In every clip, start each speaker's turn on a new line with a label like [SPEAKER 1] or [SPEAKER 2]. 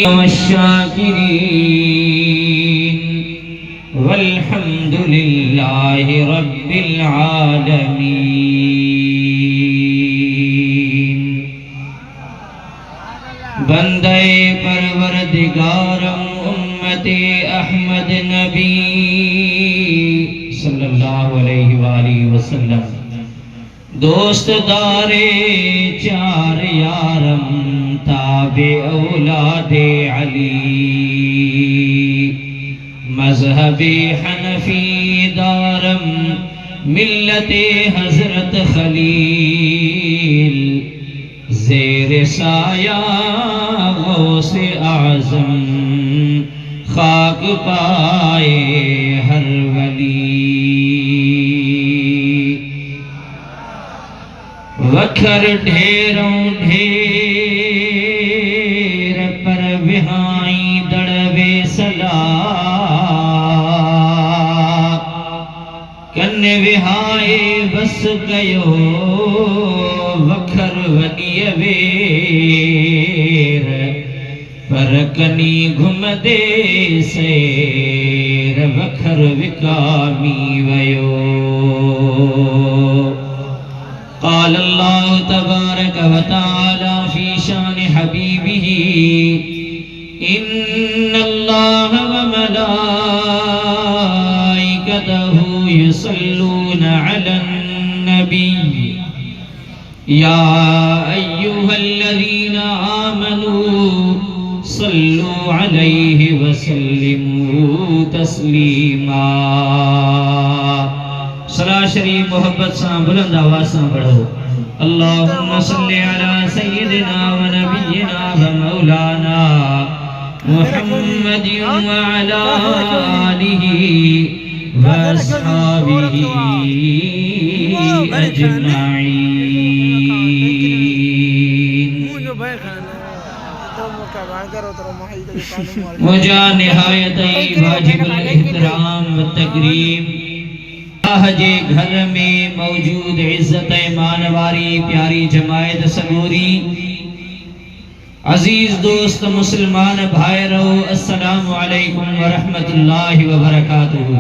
[SPEAKER 1] والشاكرين والحمد لله رب العالمين बंदे परवरदिगारम उम्मते अहमद नबी सल्लल्लाहु अलैहि वसल्लम दोस्त दारे चार यारम ताबे औलादे अली मजहबे हनफी दारम मिल्लते हजरत खलील ज़ेर साया गौसे आज़म खाक पाए हर वली वखर ढेरों ढेर पर विहाई दड़वे सला कन विहाए बस गयो वखर वनिय वेर पर कनी घुम दे सेर वखर विकामी वयो قال الله تبارك وتعالى في شان حبيبه إن الله وملائكته يصلون على النبي يا أيها الذين آمنوا صلوا عليه وسلموا تسليما सला शरीफ मोहब्बत से बुलंद आवाज से पढ़ो अल्लाहुम्मा सल्ली अला सय्यिदिना व नबिय्यिना व मौलाना मुहम्मद व अला आलिहि व अस्हाबिहि अजमाइन मुझा निहायत वाजिबुल एहतराम व तकरीम जे घर में मौजूद इज्जत मानवारी प्यारी जमायत सगोरी अजीज दोस्त मुसलमान भाईरो अस्सलामु अलैकुम व रहमतुल्लाहि व बरकातुहू।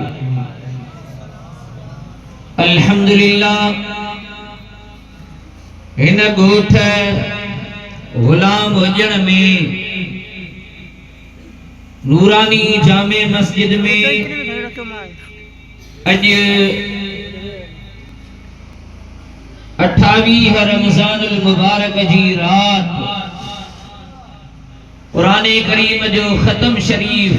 [SPEAKER 1] अल्हम्दुलिल्लाह इन गोठ गुलाम हुजण में नूरानी जामे मस्जिद में अज 28 रमजानुल मुबारक जी रात कुराने करीम जो खत्म शरीफ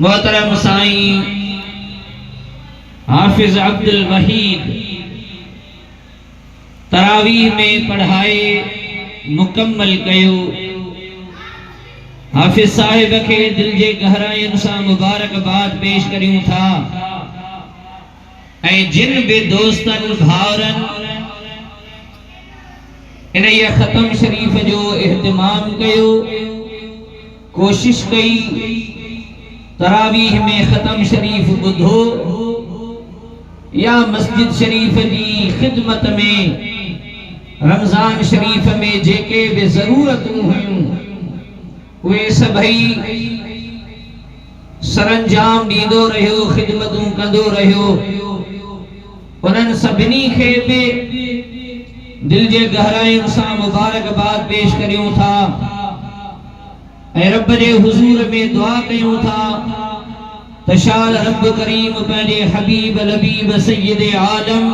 [SPEAKER 1] मोहतरम साईं हाफिज अब्दुल वहीद तरावीह में पढ़ाए मुकम्मल कयो। हाफिज साहिब के दिल जे गहराइन सा मुबारकबाद पेश करियूं था ऐं जिन बि दोस्तन भावरन इन ये खत्म शरीफ जो इहतिमाम कयो कोशिश कई तरावीह में खत्म शरीफ बुधो या मस्जिद शरीफ जी खिदमत में रमजान शरीफ में जेके भी जरूरतूं हुयूं वे सभई सरंजाम दीदो रहो खिदमतूं कंदो रहो उन्हनि सभिनी खे बि दिल जे गहराइन सां मुबारकबाद पेश करियूं था ऐं रब जे हुजूर में दुआ कयूं था त शाल रब करीम पंहिंजे हबीब लबीब सय्यद आलम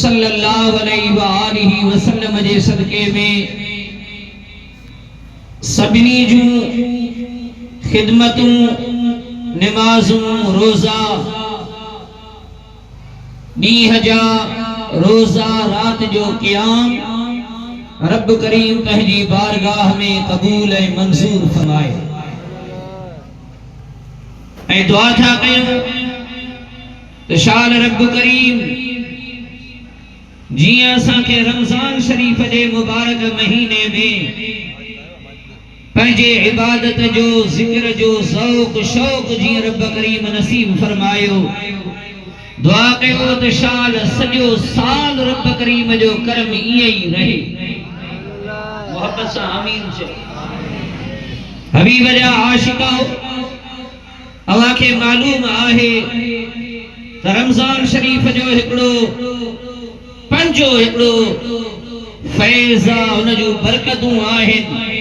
[SPEAKER 1] सल्लल्लाहु अलैहि व आलिहि वसल्लम जे सदके में सभिनी जूं खिदमतूं नमाज़ूं रोज़ा ॾींहं जा रोज़ा रात जो क़याम रब करीम पंहिंजी बारगाह में क़बूल ऐं मंज़ूर फरमाए ऐं दुआ था कयूं त शाल रब करीम जीअं असांखे रमज़ान शरीफ जे मुबारक महीने में पंहिंजे इबादत जो ज़िक्र जो ज़ौक़ शौक़ जीअं रब करीम नसीब फरमायो दुआ कयो त शाल सॼो साल रब करीम जो करम ईअं ई रहे। मोहब्बत से आमीन चो। हबीब जा आशिकाओ अवा के मालूम आहे त रमजान शरीफ जो हिकड़ो पंजो हिकड़ो फैज़ आ, उन जो बरकतूं आहिनि।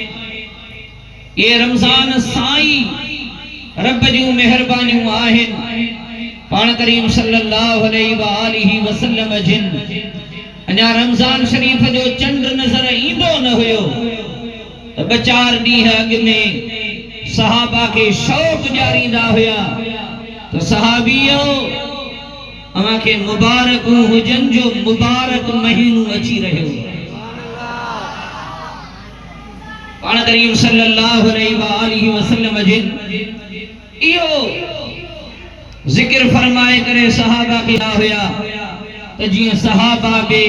[SPEAKER 1] ये रमजान साईं रब जूं मेहरबानियूं आहिनि। पाण करीम सल्लल्लाहु अलैहि वसल्लम जिन अञा रमजान शरीफ जो चंड नजर ईंदो न हुयो त ॿ चार ॾींहं अॻु में सहाबा के शौक़ ॾियारींदा हुया त सहाबियो अव्हां खे मुबारकूं हुजनि जो मुबारक महीनो अची रहियो। पाण करीम सल्लल्लाहु अलैहि वसल्लम जिन इहो जिक्र फरमाए करे सहाबा के ना हुया त जीअं सहाबा बि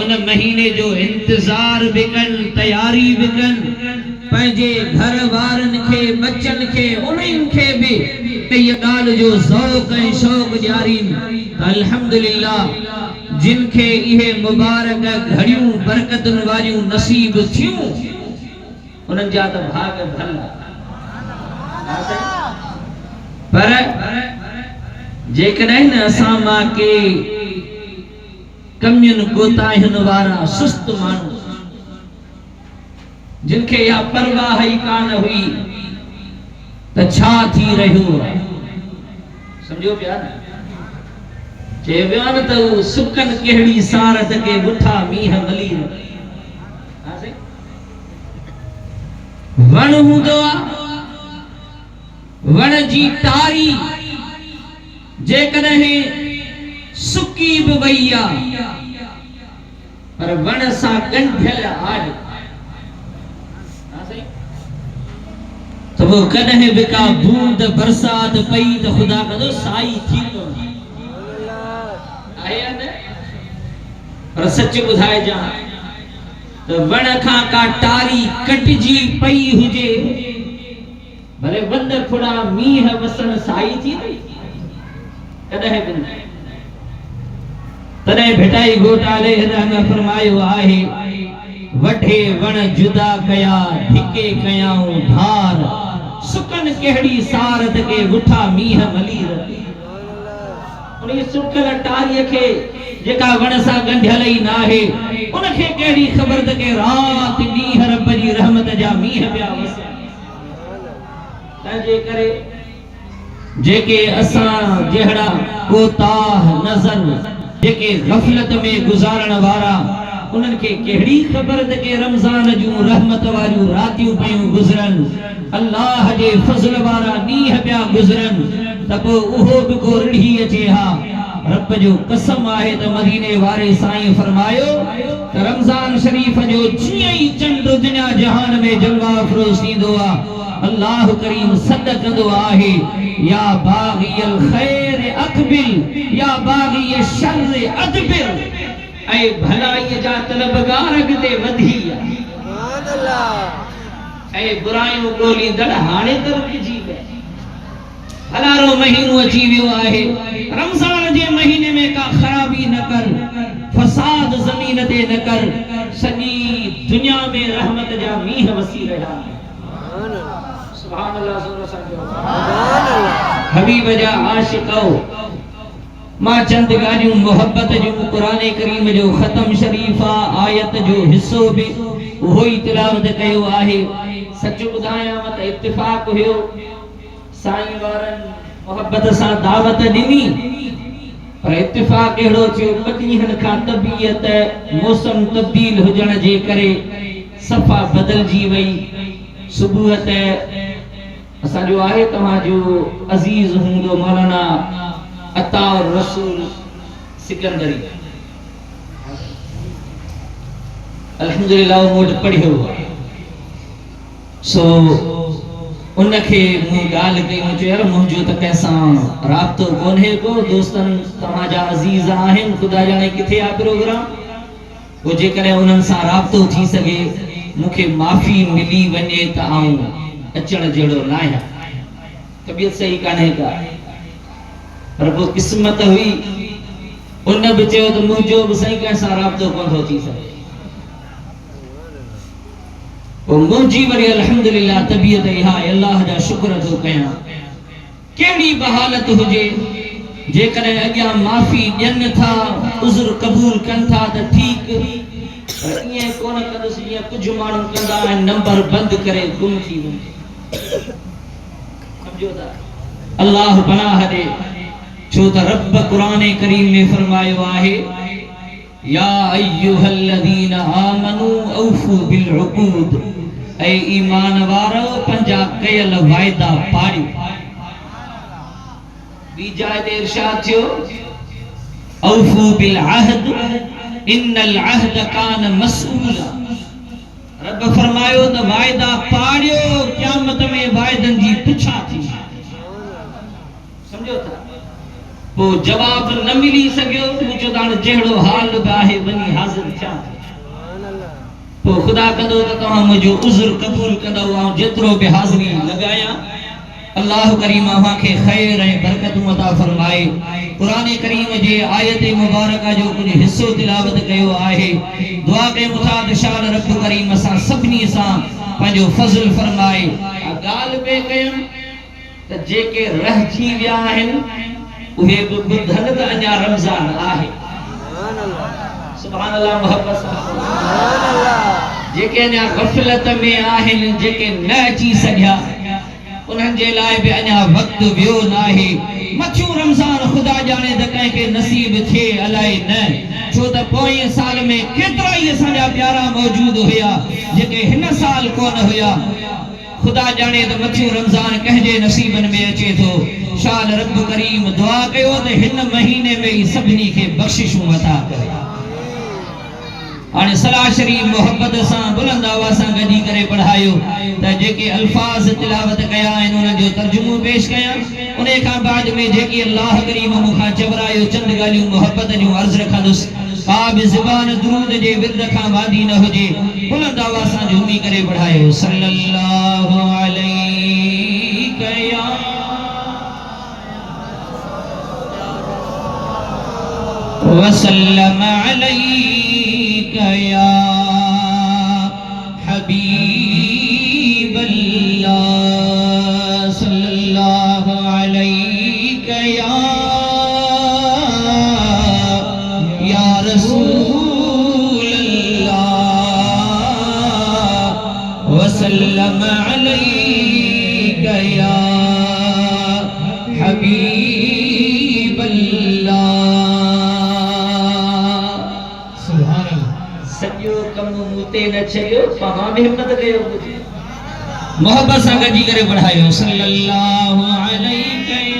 [SPEAKER 1] उन महीने जो इंतजार भी कनि, तैयारी भी कनि, पंहिंजे घर वारनि खे बच्चनि खे उन्हनि खे भी इहा ॻाल्हि जो ज़ौक़ ऐं शौक़ ॾियारीनि त अल्हम्दुलिल्लाह जिन खे इहे मुबारक घड़ियूं बरकतुनि वारियूं नसीब थियूं उन्हनि जा त भाग भला। पर जेकॾहिं न असां मां के कमियुनि कोताहियुनि वारा सुस्त माण्हू जिन खे इहा परवाह ई कान हुई त छा थी रहियो आहे, सम्झो पिया न? चए वियो न त उहो सुकनि कहिड़ी सारत के ॻुठा मींहं मली वण हूंदो आहे, वण जी टारी जेकॾहिं सुकी भी वई आहे पर वण सां ॻंढियल आहे तो वो कदे भी का बूंद बरसात पई तो खुदा कदो साई थी तो आया न। पर सच बुधाए जा तो वण खां का टारी कटजी पई हुजे भले वंद फुड़ा मींह वसण साई थी वई कदे भी न। तने भेटाई घोटाले रहम फरमायो आहे वठे वण जुदा कया ढिके कयाऊं धार सुकन केहड़ी सारत के उठा मींह मली उन सुकल टारी के जेका वण सा गंढियल ही ना है उनखे केहड़ी खबर त के रात मींह रब जी रहमत जा मींह पिया वसा तंजे करे जेके असां जहड़ा कोताह नजर जेके गफलत में गुजारण वारा उनन के केहड़ी खबर त के रमजान जूं रहमत वारियूं रातियूं पयूं गुजरन अल्लाह जे फज़ल वारा नीह पिया गुजरन त को उहो भी को रिढ़ी अचे हा। रब जो कसम आहे त मदीने वारे साईं फरमायो त रमजान शरीफ जो जीअं ई चंड दुनिया जहान में जलवा अफरोज़ थींदो आ अल्लाह करीम सद कंदो आहे या बाग़ियल खैर अक़बिल या बाग़िय शर्र अदबिर ऐ भलाई जा तलबगार अगते वधी सुभान अल्लाह ऐ बुराइयों गोली दड़ हाने त रुकजी वे हलारो महीनो अची वियो आहे। रमजान जे महीने में का खराबी न कर, फसाद जमीन ते न कर, सॼी दुनिया में रहमत जा मींह वसी रहा सुभान अल्लाह सुभान अल्लाह। हबीब जा आशिको मां चंद गाड़ियों मोहब्बत जो कुरान करीम जो खत्म शरीफा आयत जो हिस्सो भी वो ही तिलावत कयो आहे। सच बुधाया मत इत्तिफाक हुयो साईं वारन मोहब्बत सा दावत दिनी पर इत्तिफाक एड़ो थियो कदीहन का तबीयत मौसम तब्दील होजण जे करे सफा बदल जी वई। सुबह ते असा जो आहे तवा जो अजीज हुंदो मौलाना अताउर रसूल सिकंदरी अल्हम्दुलिल्लाह मोट पढ़ियो सो उनखे मु गाल कई मुझे यार मुझो त कैसा राब्तो कोन्हे को दोस्तन तवा जा अजीज आहिन खुदा जाने किथे आ प्रोग्राम वो जे करे उनन सा राब्तो थी सके मुखे माफी मिली वने त आऊं अचण जेड़ो ना है तबीयत सही काने का पर वो किस्मत हुई उन भी चयो तो मुझो भी सही कैसा राब्तो कोन थो थी सके ओ मुंहिंजी वरी अल्हम्दुलिल्लाह तबीयत इहा अल्लाह जा शुक्र थो कयां। कहिड़ी बि हालत हुजे जेकॾहिं अॻियां माफ़ी ॾियनि था उज़्र क़बूल कनि था त ठीकु, पर ईअं कोन कंदुसि जीअं कुझु माण्हू कंदा आहिनि नंबर बंदि करे गुम थी वञे। सम्झो था? अल्लाह पनाह ॾे, छो त रब क़ुरान करीम में फरमायो आहे या अय्युहल्लज़ीना आमनू औफू बिल उक़ूद, ऐ ईमान वारो पंहिंजा कयल वाइदा पाड़ियो। ॿी जाइ ते इरशाद थियो औफू बिल अहद इन्नल अहद कान मसऊला। रब फरमायो त वाइदा पाड़ियो, क़यामत में वाइदनि जी पुछा थी। समझो था? वो जवाब न मिली सकियो, मुझो दान जहिड़ो हाल बि आहे वञी हाज़िर थिया। तो खुदा कंदो त तव्हां मुंहिंजो उज़्र क़बूल कंदो ऐं जेतिरो बि हाज़िरी लॻायां अल्लाह करीम अव्हांखे ख़ैर ऐं बरकतूं अता फरमाए। क़ुरान करीम जे आयत मुबारका जो कुझु हिस्सो तिलावत कयो आहे। दुआ कयूं था त शाल रब करीम असां सभिनी सां पंहिंजो फज़ल फरमाए। ॻाल्हि पे कयूं त जेके रहिजी विया आहिनि उहे बि ॿुधनि त अञा रमज़ान आहे। सुभान अल्लाह, मोहब्बत सुभान अल्लाह। जेके अञा ग़फ़लत में आहिनि, जेके न अची सघिया, उन्हनि जे लाइ बि अञा वक़्तु वियो न आहे। मचूं रमज़ान ख़ुदा ॼाणे त कंहिंखे नसीब थिए अलाए न, छो त पोएं साल में केतिरा ई असांजा प्यारा मौजूद हुया जेके हिन साल कोन हुया। खुदा जाने तो मचूं रमज़ान कहजे नसीबन में अचे तो। शाल रब करीम दुआ कयो त हिन महीने में ही सभिनी खे बख्शिशूं अता करे। हाणे सलाह शरीफ मोहब्बत सां बुलंद आवाज़ सां गॾी करे पढ़ायो त जेके अल्फाज तिलावत कया आहिनि उन जो तर्जुमो पेश कयां। उन खां बाद में जेकी अल्लाह करीम मूंखां चवरायो चंद ॻाल्हियूं मोहब्बत जूं अर्ज़ रखंदुसि। का बि ज़बान दुरूद जे विर्द खां वादी न हुजे, बुलंद आवाज़ सां झूमी करे पढ़ायो सल्लल्लाहु अलैहि या वसल्लम अलैका या हबीब अल्लाह, सल्लल्लाहु अलैका या रसूल अल्लाह, वसल्लम अलैका या हबीब अल्लाह। सॼो कमु मूं ते न छॾियो, तव्हां बि हिम्मत कयो, मोहब्बत सां गॾी करे पढ़ायो सल्लल्लाहु अलैहि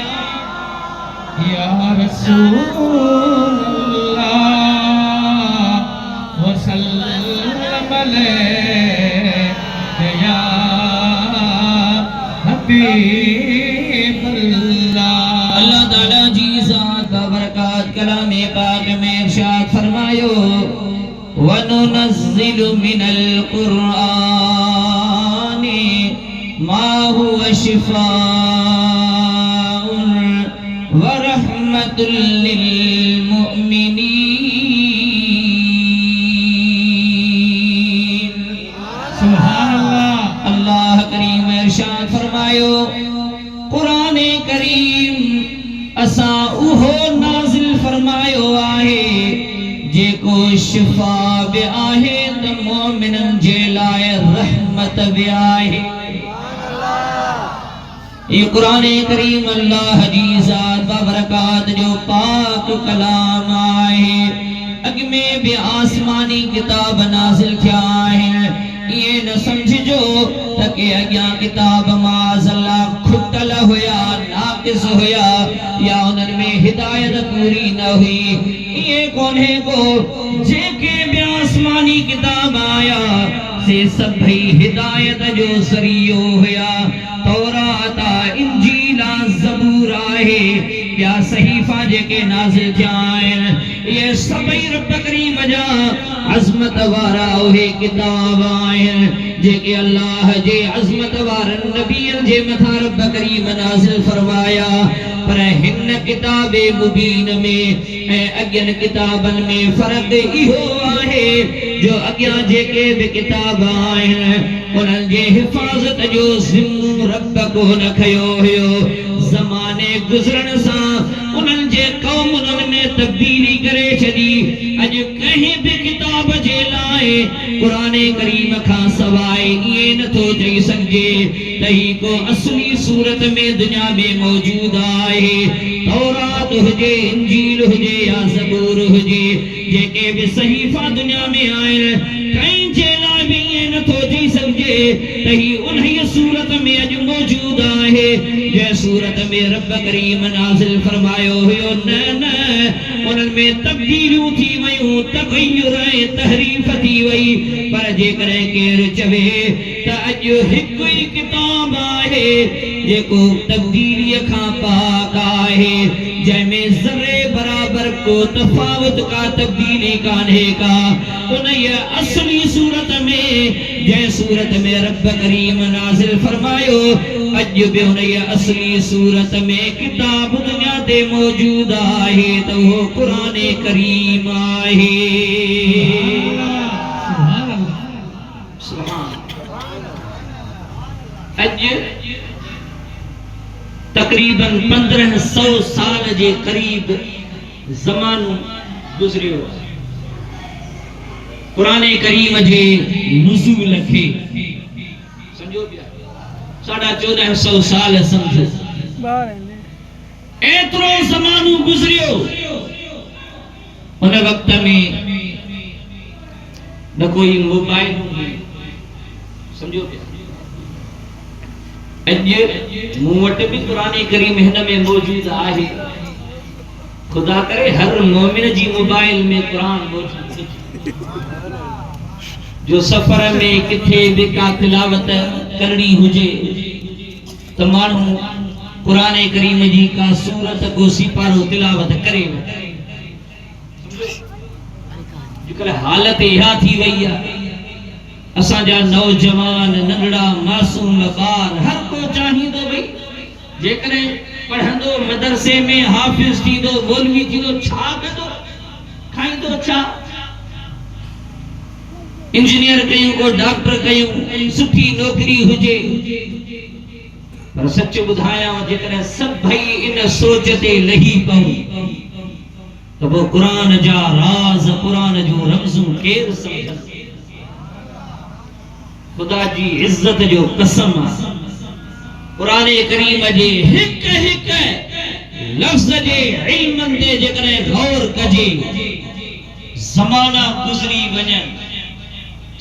[SPEAKER 1] या रसूल अल्लाह वसल्लम अलैहि या हबीब अल्लाह। अल्लाह ताला जी ज़ात बरकत कलाम पाक में इरशाद फरमायो वनुनज़्ज़िलु मिनल क़ुरआनि मा हुवा शिफ़ाउन व रहमतुल लिल मुमिनीन। सुभान अल्लाह। अल्लाह करीम इरशाद फरमायो क़ुरान करीम असां उहो नाज़िल फरमायो आहे जेको शिफा बि आहे त मोमिनन जे लाइ रहमत बि आहे। ये कुरान करीम अल्लाह जी ज़ात बरकात जो पाक कलाम आहे। अॻ में बि आसमानी किताब नाज़िल थिया आहिनि। ये न समझो त के अॻियां किताब माज़अल्लाह खुटल हुया, नाक़िस हुया या उन्हनि में हिदायत पूरी न हुई। ये कोन्हे को, जेके भी आसमानी किताब आया से सभई हिदायत जो ज़रियो हुया। तौरात, इंजील, ज़बूर आहे, या सहीफ़ा जेके नाज़िल थिया आहिनि, ये सभई रब करीम जा अज़मत वारा उहे किताब आहिनि जेके अल्लाह जे अज़मत वारनि नबियनि जे मथां रब करीम नाज़िल फरमाया। पर हिन किताब मुबीन में ऐं अॻियनि किताबनि में फ़र्क़ इहो आहे जो अॻियां जेके बि किताब आहिनि उन्हनि जे हिफ़ाज़त जो ज़िम्मो रब कोन खयो हुयो ज़माने गुज़रण सां उन्हनि जे क़ौमुनि में तब्दीली करे छॾी अॼु कंहिं बि किताब जे लाइ क़ुरान करीम खां सवाइ इएं नथो चई सघिजे त ही को असली सूरत में दुनिया में मौजूद आहे तौरात हुजे इंजील हुजे या ज़बूर हुजे जेके भी सहीफ़ा दुनिया में आहिनि कंहिं जे लाइ बि इएं नथो चई सघिजे त ही उन्हीअ सूरत में अॼु मौजूद आहे जंहिं सूरत में रब करीम नाज़िल फरमायो हुयो न न उन्हनि में तब्दीलियूं थी वयूं तग़य्युर ऐं तहरीफ थी वई पर जेकॾहिं केरु चवे त अॼु हिकु ई किताब आहे जेको तब्दीलीअ खां पाक आहे जंहिंमें ज़र्रे बराबर को तफ़ावत का तब्दीली कान्हे का उन्हीअ असली सूरत में जंहिं सूरत में रब करीम नाज़िल फरमायो अॼु बि उन्हीअ असली सूरत में किताब दुनिया ते मौजूद आहे त उहो क़ुरान करीम आहे अॼु तकरीबन 1500 साल जे करीब ज़मानो गुज़रियो क़ुरान करीम जे नुज़ूल खे समझो पिया 1450 साल समझो एतिरो ज़मानो गुज़रियो उन वक्त में न कोई मोबाइल हुई समझो पिया अॼु मूं वटि बि क़ुरान करीम हिन में मौजूद आहे खुदा करे हर मोमिन जी मोबाइल में क़ुरान मौजूद जो सफ़र में किथे बि का तिलावत करणी हुजे त माण्हू क़ुरान करीम जी का सूरत को सिपारो तिलावत करे जेकॾहिं हालत इहा थी वई आहे असांजा नौजवान नंढड़ा मासूम ॿार हर को चाहींदो भई जेकॾहिं पढ़ंदो मदरसे में हाफ़िज़ थींदो मौलवी थींदो छा कंदो खाईंदो छा इंजीनियर कयूं को डॉक्टर कयूं सुठी नौकरी हुजे पर सच ॿुधायां जेकॾहिं सभई इन सोच ते लही पऊं त पोइ क़ुरान जा राज़ क़ुरान जो रमज़ूं केरु सम्झंदो खुदा जी इज्जत जो कसम क़ुरान करीम जे हिक हिक लफ्ज़ जे इल्मन ते जेकॾहिं गौर कजे ज़माना गुज़री वञनि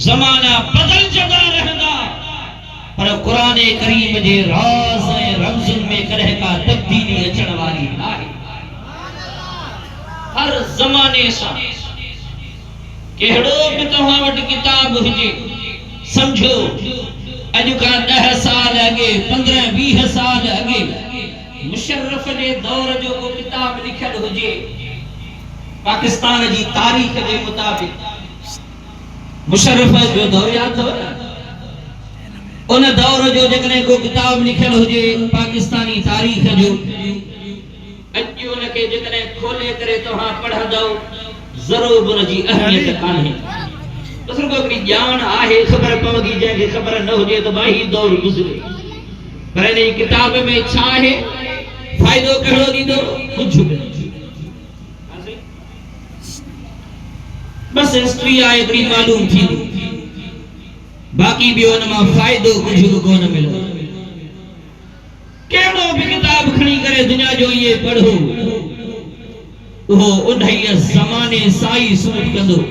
[SPEAKER 1] ज़माना बदलजंदा रहंदा पर क़ुरान करीम जे राज़ ऐं रमज़ुनि में कॾहिं का तब्दीली अचण वारी नाहे हर ज़माने सां कहिड़ो बि तव्हां वटि किताब हुजे समझो अॼु खां 10 साल अॻे 15-20 साल अॻे मुशर्रफ जे दौर जो को किताब लिखियल हुजे पाकिस्तान जी तारीख़ जे मुताबिक़ मुशर्रफ जो दौर याद अथव न उन दौर जो जेकॾहिं को किताब लिखियल हुजे पाकिस्तानी तारीख़ जो अॼु उनखे जेकॾहिं खोले करे तव्हां पढ़ंदव ज़रूर उन जी अहमियत कान्हे असर को अपनी जान आहे खबर पवंदी जंहिंखे ख़बर न हुजे त भाई दौर गुज़रे पर इन किताब में छा आहे फ़ाइदो कहिड़ो ॾींदो कुझु बि बस हिस्ट्री आहे हिकिड़ी मालूम थींदी बाक़ी बि हुन मां फ़ाइदो कुझु बि कोन मिलंदो कहिड़ो बि किताब खणी करे दुनिया जो इहे पढ़ो उहो उन्हीअ ज़माने सां ई सूट कंदो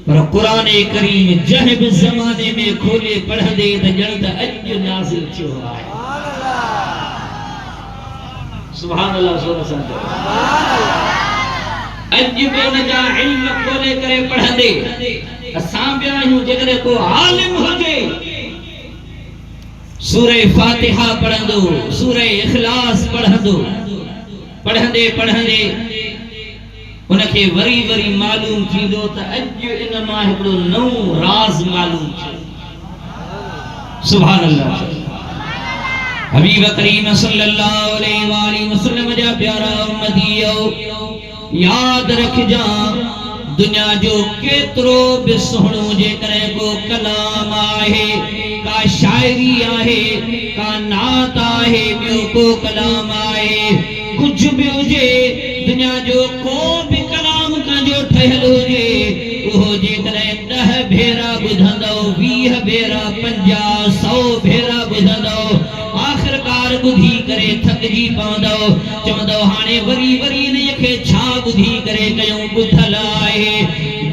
[SPEAKER 1] पर क़ुरान करीम जंहिं बि ज़माने में खोले पढ़ंदे त ॼण त अॼु नाज़िल थियो आहे सुभान अल्लाह सुभान अल्लाह अॼु बि उन जा इल्म खोले करे पढ़ंदे असां बि आहियूं जेकॾहिं को आलिम हुजे सूरह फातिहा पढ़ंदो सूरह इखलास पढ़ंदो पढ़ंदे पढ़ंदे उनके वरी वरी मालूम थींदो त अॼु इन मां हिकिड़ो नओं राज़ मालूम थियो सुभान अल्लाह हबीब करीम सल्लल्लाहु अलैहि वसल्लम जा प्यारा उम्मतियो याद रख जा दुनिया जो केतरो भी सोहणो जे करे को कलाम आहे का शायरी आहे का नात आहे बियो को कलाम आहे कुछ भी हुजे दुनिया जो को भी कलाम का जो ठहल हुजे वो जे करे 10 भेरा बुधंदो 20 भेरा 50 100 भेरा बुधंदो आखिरकार बुधी करे थकजी पवंदो चवंदो हाने वरी वरी ने खे छा बुधी करे कयो बुधल आहे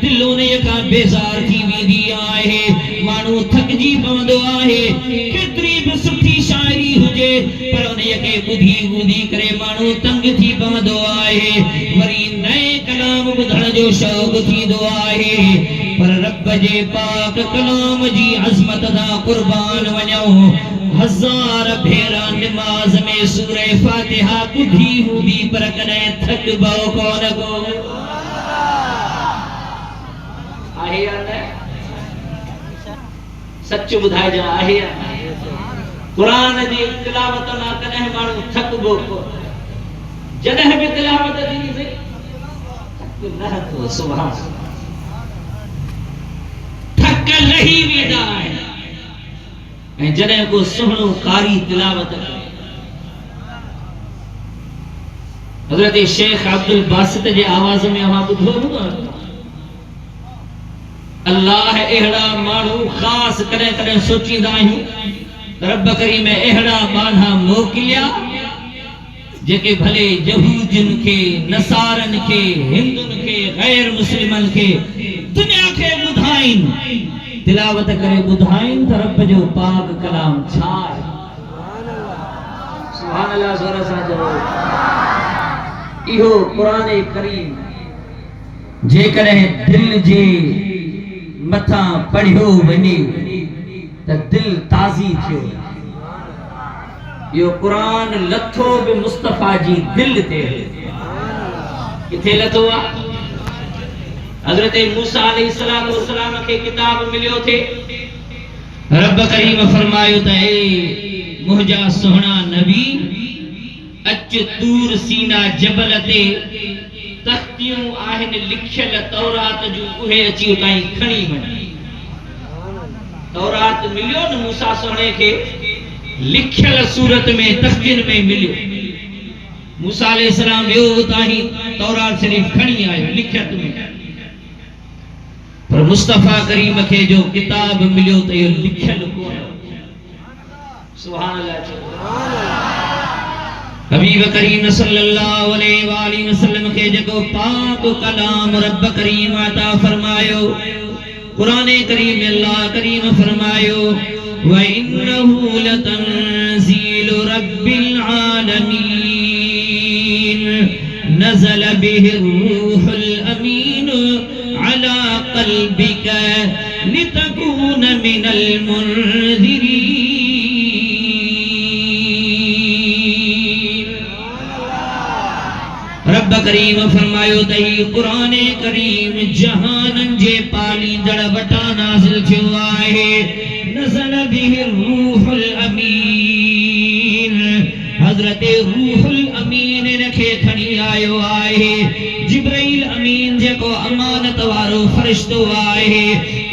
[SPEAKER 1] दिलों ने का बेजार थी वेंदी आहे मानू थकजी पवंदो आहे केतरी भी सुठी शायरी हुजे पर उन के बुधी बुधी करे मानू तंग थी पवंदो आहे वरी नए कलाम बुधण जो शौक थींदो आहे पर रब जे पाक कलाम जी अज़मत दा कुर्बान वञो हजार भेरा नमाज में सूरह फातिहा बुधी हुंदी पर कने थक बो कोन को आहे या न सच बुधाए जा आहे या कुरान जी तिलावत ना कने मानू थक बो को जदह भी तिलावत थी से थक न तो सुभान थक नहीं वेदा है जने को सुहणो कारी तिलावत करे हजरत शेख अब्दुल बासित जे आवाज में अवा बुधो न अल्लाह एहड़ा मानू खास करे करे सोचींदा आहियूं रब करीम एहड़ा बाना मोकिलिया जेके भले यहूदियुन के नसारन के हिंदुन के गैर मुस्लिमन के दुनिया के बुधाइन तिलावत करे बुधाइन त रब जो पाक कलाम छा सुभान अल्लाह जोर सा जरो इहो कुरान करीम जे करे दिल जे मथा पढ़ियो वने त दिल ताज़ी थियो यो कुरान लथो बि मुस्तफा जी दिल ते किथे लथो आ हजरत मूसा अलैहिस्सलाम के किताब मिलियो थे रब करीम फरमायो त ए मुहजा सोहना नबी अच तूर सीना जबल ते तख्तियों आहिन लिखियल तौरात जो उहे अची उताई खणी वञ तौरात मिलियो न मूसा सोहणे के लिखियल सूरत में तख्तिन में मिलियो मूसा अलैहिस्सलाम यो उताही तौरात शरीफ खणी आयो लिखियत में पर मुस्तफा करीम के जो किताब मिलियो तो ये लिखल कोन सुभान अल्लाह हबीब करीम सल्लल्लाहु अलैहि वसल्लम के जको पाक कलाम रब करीम अता फरमायो कुरान करीम में अल्लाह करीम फरमायो व इन्नहु लतंजील रब्बिल आलमीन नज़ल बिहि रूहुल अमीन अला क़ल्बिका लितकून मिनल मुनज़िरीन रब करीम फरमायो तई कुरान करीम जहानन जे पालींदड़ वटा नाज़िल थियो आहे नज़ल बिहि रूहुल अमीन हज़रत रूहुल अमीन इनखे खणी आयो आहे जिब्राइल अमीन जेको अमानत वारो फरिश्तो आहे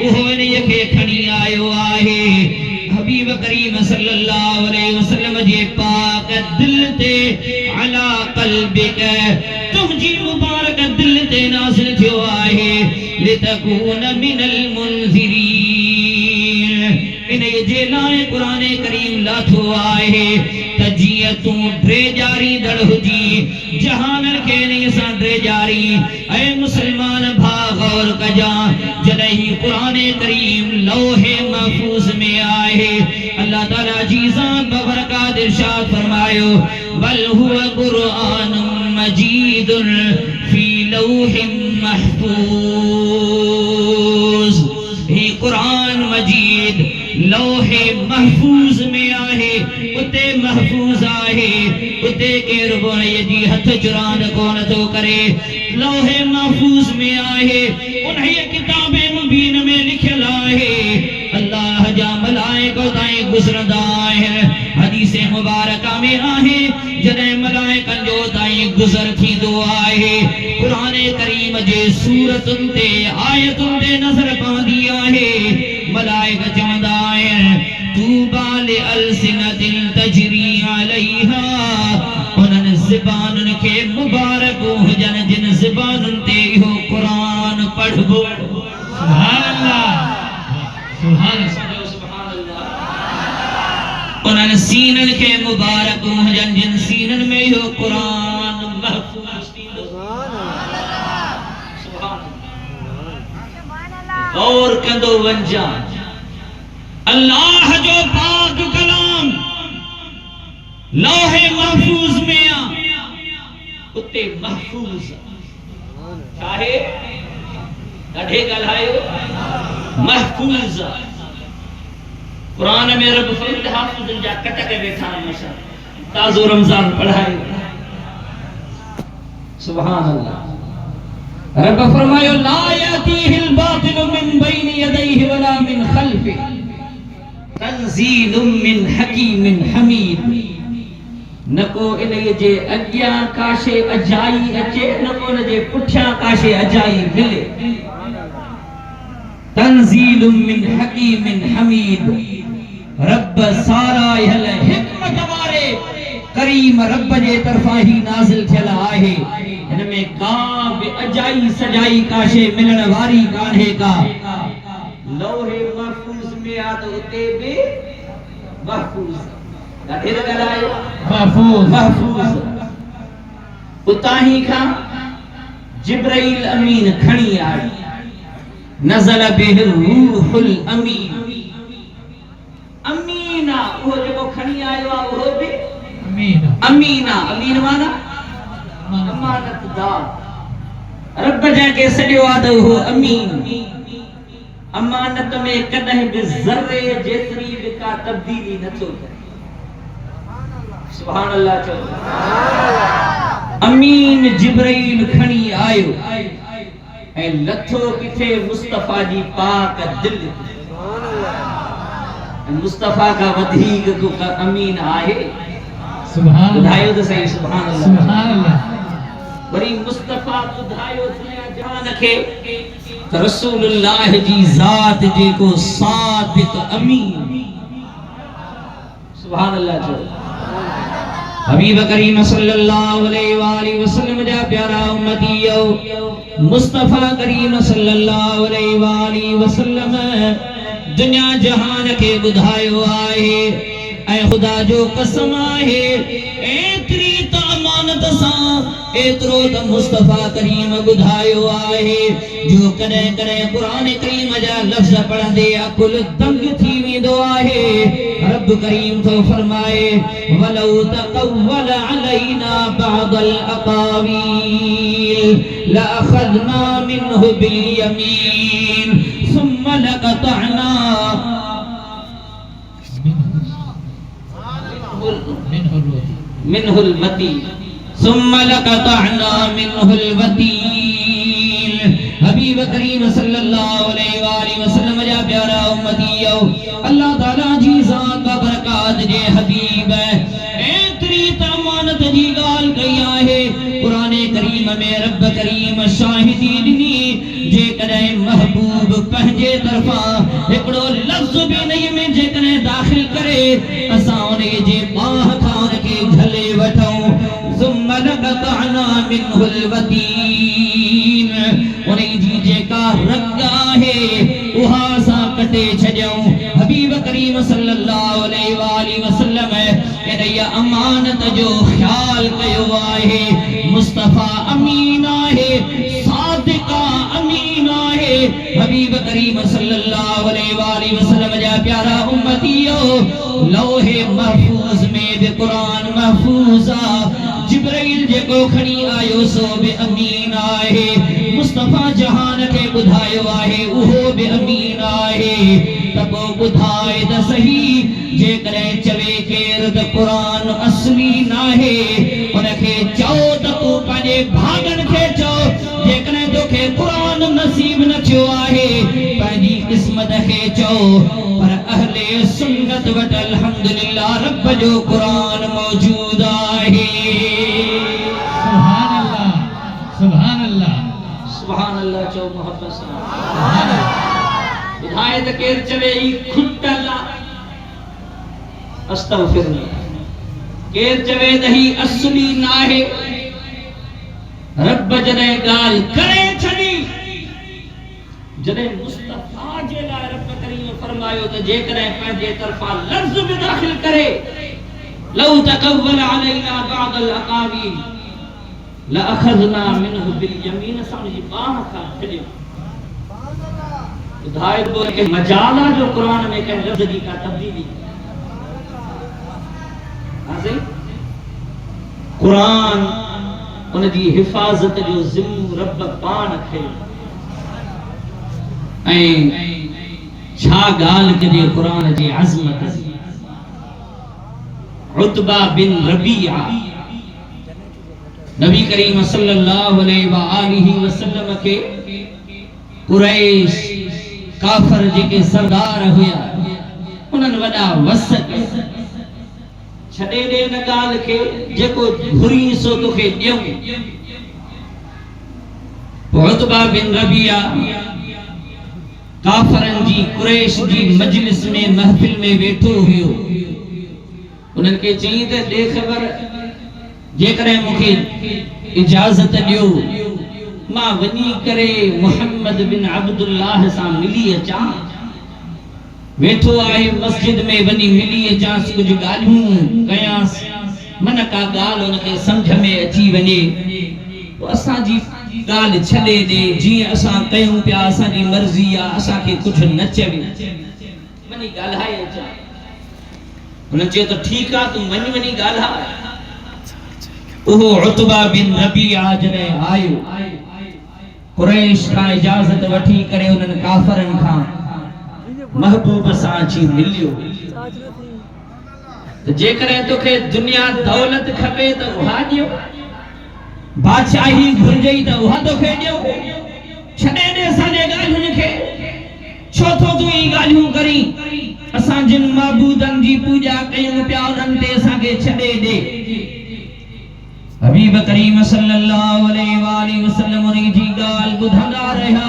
[SPEAKER 1] उहो इनखे खणी आयो आहे हबीब करीम सल्लल्लाहु अलैहि वसल्लम जे पाक दिल ते अला क़ल्बिक तुमजी मुबारक दिल ते नाज़िल थियो आहे लितकून मिनल मुनज़िरीन इन जे लाए कुरान करीम लाथो आहे त जिया तू ड्रे जारी दड़ हुजी जहान के नहीं सा ड्रे जारी ऐ मुसलमान भा गौर कजा जदहि कुरान करीम लौहे महफूज में आए अल्लाह ताला जीजान बबरकात इरशाद फरमायो बल हुवा कुरान मजीद फी लौहिम महफूज ही कुरान मजीद लौहे महफूज में आहे उते महफूज आहे उते केर बोन जी हथ चुरान कोन तो करे लौहे महफूज में आहे उन्हें किताबे मुबीन में लिखल आहे अल्लाह जा मलाइका ताई गुजरदा है हदीस मुबारका में आहे जॾहिं मलाइकनि जो ताईं गुज़र थींदो आहे क़ुरान करीम जे सूरतुनि ते आयतुनि ते नज़र पवंदी आहे मलाइक चवंदा आहिनि तूबा लिअल्सिनतिन तजरी अलैहा उन्हनि ज़बानुनि खे मुबारक हुजनि जिन ज़बानुनि ते इहो क़ुरान पढ़बो सुभान अल्लाह सुभान अल्लाह उन्हनि सीननि खे मुबारक हुजनि जिन सीननि में इहो क़ुरान महफूज़ थींदो सुभान अल्लाह गौर कंदो वञा अल्लाह जो पाक कलाम लौहे महफूज में आ उते महफूज चाहे ॾाढे ॻाल्हायो महफूज कुरान में रब फरमाए हाफिज़न जा कटक वेठा मशा ताज़ो रमज़ान पढ़ायो सुभान अल्लाह रब फरमायो ला यातीहिल बातिल मिन बैनि यदैहि वला मिन खल्फिहि तंज़ीलुम मिन हकीमिन हमीद नको इनजे जे अॻियां काशे अजाई अचे नको इन जे पुठियां काशे अजाई मिले तंज़ीलुम मिन हकीमिन हमीद रब सारा हल हिकमत वारे करीम रब जे तरफां ही नाज़िल थियल आहे इनमें का बि अजाई सजाई काशे मिलण वारी कान्हे का लौहे महफूज में आ तो उते भी महफूज ॾाढे ॻाल्हायो महफूज महफूज उताही खां जिब्राइल अमीन खणी आई नज़ल बिहिल रूहुल अमीन अमीना वो जेको खणी आयो आ वो भी अमीना अमीना अमीन माना अमानतदार रब जंहिंखे सॾियो आ त उहो अमीन अमानत में कदह भी ज़र्रे जेतरी भी का तब्दीली न थो करे सुभान अल्लाह चो अमीन जिब्राइल खणी आयो ऐं लथो किथे मुस्तफा जी पाक दिल सुभान अल्लाह मुस्तफा का वधीक को अमीन आहे सुभान ॿुधायो त सही सुभान अल्लाह सुभान अल्लाह वरी मुस्तफा ॿुधायो दुनिया जहान खे रसूलुल्लाह जी जात जेको सादिक अमीन सुभान अल्लाह जो हबीब करीम सल्लल्लाहु अलैहि वसल्लम जा प्यारा उम्मतियो मुस्तफा करीम सल्लल्लाहु अलैहि वसल्लम दुनिया जहान के बुधायो आहे ऐं खुदा जो कसम आहे एतरी त अमानत सां एतरो त मुस्तफा करीम बुधायो आहे जो कने कने कुरान करीम जा लफ्ज पढ़ंदे अकुल दंग थी वेंदो आहे रब करीम तो फरमाए वलौ तक़व्वल अलैना बअदल अक़ावील लअख़ज़ना मिन्हु बिल यमीन सुम्मा लक़तअना मिन्हुल वतीन सुम्मा लक़तअना मिन्हुल वतीन हबीब करीम सल्लल्लाहु अलैहि वसल्लम जा प्यारा उम्मतियो अल्लाह ताला जी ज़ात का बरकात जे हबीब एतरी तमानत जी गाल कई आहे कुरान करीम में रब करीम शाहिदी ॾिनी जे कॾहिं महबूब पंहिंजे तरफा हिकिड़ो लफ्ज़ भी नहीं में जे कॾहिं दाख़िल करे असां उन जे बाह खां के झले वठूं ثم لقطعنا منه الوتين उन जी जेका रग आहे उहा सां कटे छॾियऊं हबीब करीम सल्लल्लाहु अलैहि वसल्लम इन अमानत जो ख्याल कयो आहे मुस्तफा अमीन आहे सादिका अमीन आहे हबीब करीम सल्लल्लाहु अलैहि वसल्लम जा प्यारा उम्मतियो लौहे महफूज में भी कुरान महफूज आ जिब्राइल जेको खणी आयो सो भी अमीन आहे मुस्तफा जहान के बुधायो आहे उहो भी अमीन आहे तबो बुधाए त सही जे करे चवे केर त कुरान असली नाहे उनखे चओ त तू पंहिंजे भागन खे चओ जे करे तोखे कुरान नसीब न थियो आहे पंहिंजी किस्मत खे चओ पर अहले सुन्नत वट अल्हम्दुलिल्लाह रब जो कुरान मौजूद आहे।
[SPEAKER 2] सुभान अल्लाह, सुभान अल्लाह,
[SPEAKER 1] सुभान अल्लाह चो मोहब्बत सां। हिदायत केर चवे ई खुटल अस्तगफिरुल्लाह, केर चवे त ही असली नाहे। रब जने गाल करे छड़ी, जने मुस्तफा जे लाए रब करीम फरमायो त जेकरे पंहिंजे तरफा लफ्ज में दाखिल करे, लौ तकव्वल अलैना बअद अल-अकावील लअखज़ना मिनहु बिल यमीन, समझी बाह का छड़ियो। हिदायत बोले के मजाला जो कुरान में कह लफ्ज की का तब्दीली आसे कुरान उन जी हिफाजत जो जिम्मो रब पान खे। छा गाल कजे कुरान जी अज़मत जी। उतबा बिन रबीआ नबी करीम सल्लल्लाहु अलैहि वसल्लम के कुरैश काफर जेके सरदार हुया उन्हनि वॾा वस छॾे ॾे न ॻाल्हि खे, जेको घुरी सो तोखे ॾियूं। उतबा बिन रबीआ काफरन जी कुरैश जी मजलिस में महफिल में वेठो हुयो। उन्हनि खे चई त ॾे ख़बर, जेकॾहिं मूंखे इजाज़त ॾियो मां वञी करे मुहम्मद बिन अब्दुल्लाह सां मिली अचां। वेठो आहे मस्जिद में, वञी मिली अचांसि, कुझु ॻाल्हियूं कयांसि, मन का ॻाल्हि उनखे सम्झ में अची वञे, असांजी ॻाल्हि छॾे ॾे, जीअं असां कयूं पिया असांजी मर्ज़ी आहे, असांखे कुझु न चवे, वञी ॻाल्हाए अचां। हुन चयो त ठीकु आहे, तूं वञी ॻाल्हाए। उहो उतबा बिन रबीआ जॾहिं आयो, कुरैश खां इजाज़त वठी करे उन्हनि काफ़रनि खां महबूब सां अची मिलियो। त जेकॾहिं तोखे दुनिया दौलत खपे त उहा ॾियो, बादशाही घुरजई त उहा तोखे ॾियो, छॾे ॾे असांजे ॻाल्हियुनि खे। छो थो तूं ई ॻाल्हियूं करी? असां जिन माबूदनि जी पूॼा कयूं पिया उन्हनि ते असांखे छॾे ॾे। हबीब करीम सल्लल्लाहु अलैहि वसल्लम उन जी ॻाल्हि ॿुधंदा रहिया।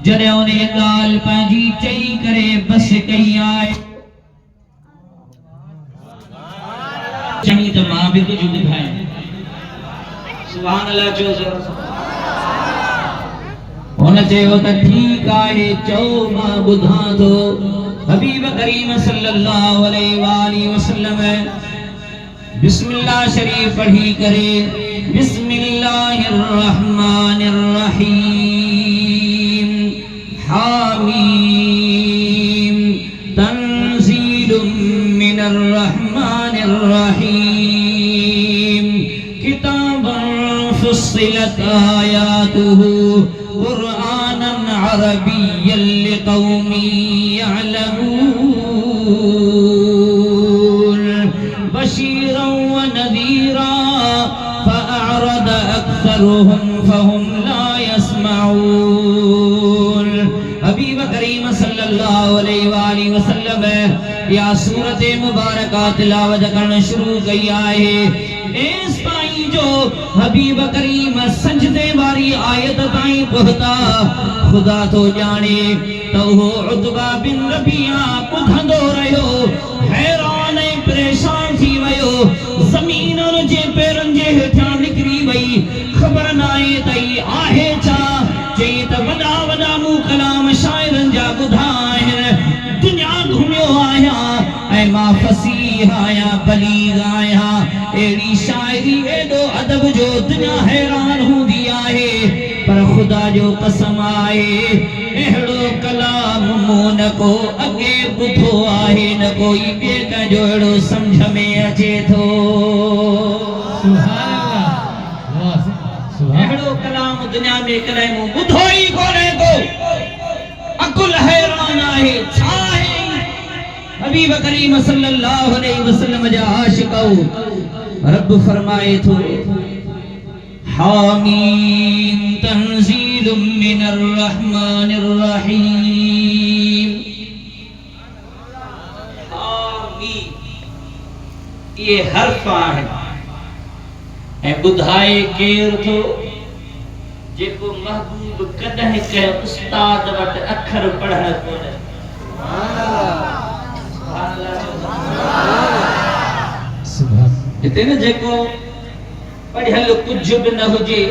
[SPEAKER 1] जॾहिं उन ॻाल्हि पंहिंजी चई करे बस कई आहे, चई त मां बि कुझु ॿुधायां। सुभान अल्लाह चओ ज़रा। हुन चयो त ठीकु आहे, चओ मां ॿुधां थो। हबीब करीम सल्लल्लाहु अलैहि वसल्लम बिस्मिल्लाह शरीफ पढ़ी करे, बिस्मिल्लाहिर रहमानिर रहीम, हामीम, तंजीलुम मिनर रहमानिर रहीम, किताबुन फुस्सिलत आयातुहु कुरआनन अरबिय्यन लिकौमिन यअलमून, बशीरन व नज़ीरा फअअरद अक्सरुहुम फहुम ला यस्मऊन। हबीब करीम सल्लल्लाहु अलैहि वसल्लम या सूरत मुबारका तिलावत करण शुरू कई आहे। एस ताईं जो हबीब करीम सजदे वारी आयत ताईं पहुता, खुदा तो जाने तो वो उतबा बिन रबीआ ॿुधंदो रहियो, हैरान ऐं परेशान थी वियो। ज़मीन उन जे पेरनि जे हेठां निकिरी वई, ख़बर न आहे त ही आहे छा। चई त वॾा वॾा मूं कलाम शाइरनि जा ॿुधा आहिनि, दुनिया घुमियो आहियां ऐं मां फसीह आहियां, बलीग आहियां। अहिड़ी शाइरी एॾो अदब जो दुनिया हैरान हूंदी आहे, पर ख़ुदा जो कसम आहे अहिड़ो कलाम मूं न को अॻे ॿुधो आहे, न कोई ॿिए कंहिंजो अहिड़ो सम्झ में अचे थो। अहिड़ो कलाम दुनिया में कॾहिं मूं ॿुधो ई कोन्हे को। अकुल हैरान आहे, छा आहे? हबीब करीम सल्लल्लाहु अलैहि वसल्लम जा आशिक़ो रब फरमाए थो, हामीम, तंजीलुम मिनर रहमानिर रहीम। ये हर्फ आहे ऐं ॿुधाए केर थो जेको महबूब कॾहिं कंहिं उस्ताद वटि अखर पढ़ण कोन्हे। हिते न जेको पढ़ियल कुझु बि न हुजे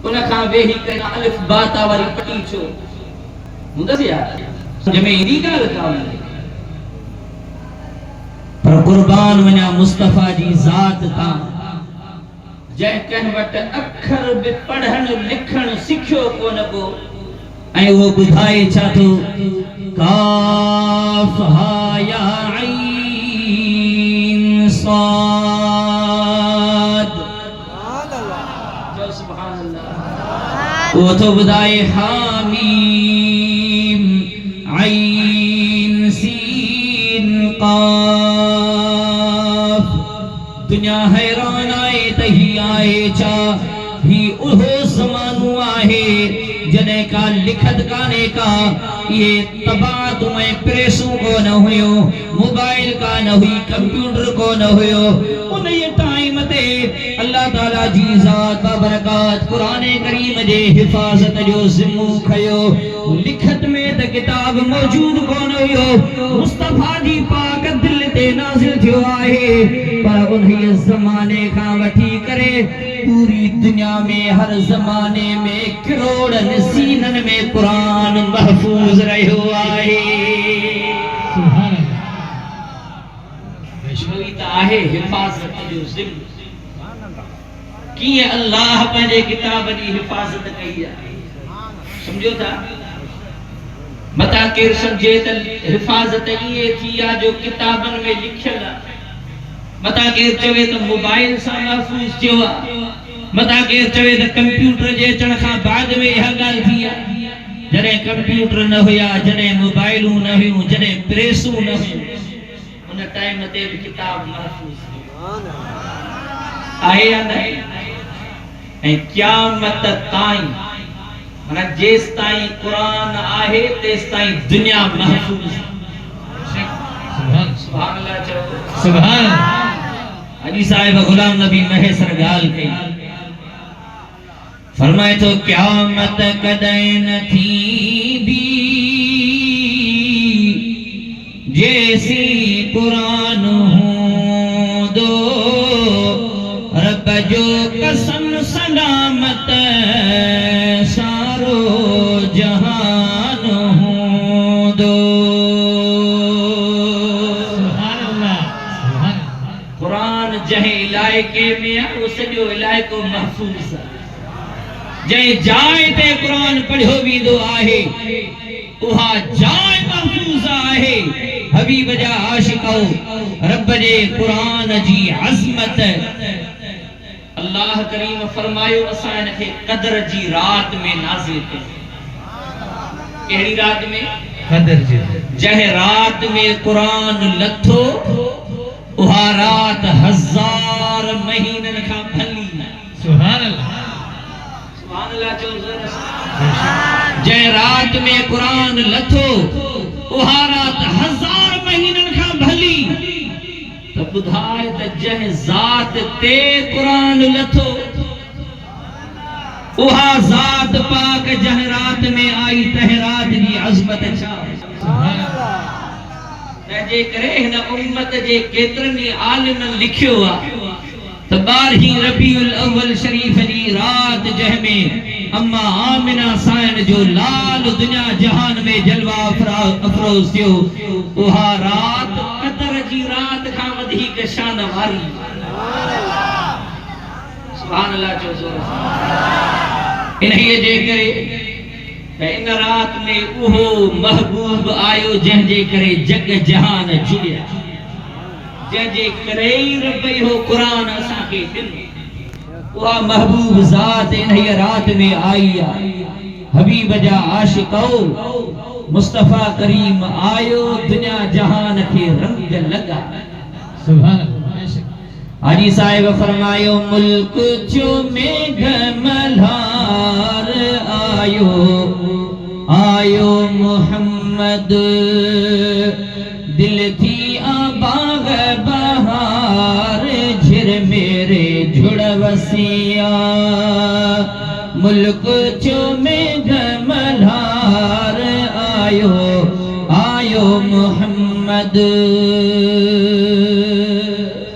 [SPEAKER 1] उन खां वेही करे अलिफ बाता वारी पटी छो हूंदसि यार जंहिंमें ईंदी ॻाल्हि कान्हे। पर कुर्बान वञा मुस्तफ़ा जी ज़ात तां जंहिं कंहिं वटि अखर बि पढ़ण लिखण सिखियो कोन को ऐं उहो ॿुधाए छा थो काफ हा या ऐन साद सुभान अल्लाह। वो तो ॿुधाए हामीम ऐन सीन काफ। दुनिया हैरान आए तही आए छा ही उहो ज़मानो आहे जॾहिं का लिखत काने का ये तबात में प्रेसूं को न हुयो मोबाइल का न हुई कंप्यूटर को न हुयो उन ये टाइम ते अल्लाह ताला जी ज़ात बरकत कुरान करीम जे हिफाजत जो ज़िम्मो खयो। लिखत में त किताब मौजूद कोन हुयो मुस्तफ़ा जी पाक दिल ते नाज़िल थियो आहे पर उन ज़माने खां वठी करे पूरी दुनिया में हर जमाने में करोड़न सीनन में कुरान महफूज रहियो आहे।
[SPEAKER 2] सुभान अल्लाह।
[SPEAKER 1] वैष्णवी त आहे हिफाजत जो ज़िम्मो कीअं अल्लाह पंहिंजे किताब जी हिफाजत कई आहे समझो था। मता केर समझे त हिफाजत इए थी आहे जो किताबन में लिखियल आहे। मता केर चवे त मोबाइल सां महफूज थियो आहे। मता केर चवे त कंप्यूटर जे अचण खां बाद में इहा ॻाल्हि थी आहे। जॾहिं कंप्यूटर न हुया जॾहिं मोबाइलूं न हुयूं जॾहिं प्रेसूं न हुयूं उन टाइम ते बि किताब महफूज आहे या न ऐं क़यामत ताईं माना जेस ताईं कुरान आहे तेस ताईं दुनिया महफूज। सुभान अल्लाह चओ
[SPEAKER 2] सुभान अल्लाह।
[SPEAKER 1] हाजी साहिब गुलाम नबी महेसर गाल कई फरमाए तो क़यामत कदई न थी भी जैसी कुरान हूं दो रब जो कसम सलामत सारो जहान हूं दो।
[SPEAKER 2] सुभान अल्लाह। सुभान
[SPEAKER 1] कुरान जंहिं इलाइके में आहे उहो सॼो इलाइको महफूज़ आहे। जंहिं जाइ ते कुरान पढ़ियो वेंदो आहे उहा जाइ महफूज़ आहे। हबीब जा आशिको रब जे कुरान जी अज़मत अल्लाह करीम फरमायो असां इनखे क़दर जी रात में नाज़िल कयो। कहिड़ी रात में?
[SPEAKER 2] क़दर जी।
[SPEAKER 1] जंहिं रात में कुरान लथो उहा रात 1000 महीनन खां भली।
[SPEAKER 2] सुभान अल्लाह।
[SPEAKER 1] सुभान अल्लाह चओ ज़रा। जंहिं रात में कुरान लथो उहा रात 1000 महीनन खां भली। त ॿुधाए त जंहिं ज़ात ते कुरान लथो उहा ज़ात पाक जंहिं रात में आई तंहिं रात जी अज़मत छा।
[SPEAKER 2] सुभान अल्लाह।
[SPEAKER 1] तंहिंजे करे हिन उम्मत जे केतिरनि आलिमनि लिखियो आहे त 12 रबीउल अव्वल शरीफ जी रात जंहिंमें अम्मा आमिना साइन जो लाल दुनिया जहान में जलवा अफरोज थियो उहा रात क़दर जी रात खां वधीक शान वारी। सुभान अल्लाह चओ इन्हीअ जे करे इन रात में उहो महबूब आयो जंहिंजे करे जग जहान जुड़िया जंहिंजे करे रब इहो कुरान असांखे ॾिनो। उहा महबूब ज़ात इन्हीअ रात में आई आहे। हबीब जा आशिको मुस्तफ़ा करीम आयो दुनिया जहान के रंग लगा।
[SPEAKER 2] सुभान अल्लाह।
[SPEAKER 1] हाजी साहिब फरमायो मुल्क जो मेघ मल्हार आयो आयो मोहम्मद दिल थी आबाद मेरे झुड़वसिया मुल्क चो में मल्हार आयो आयो मोहम्मद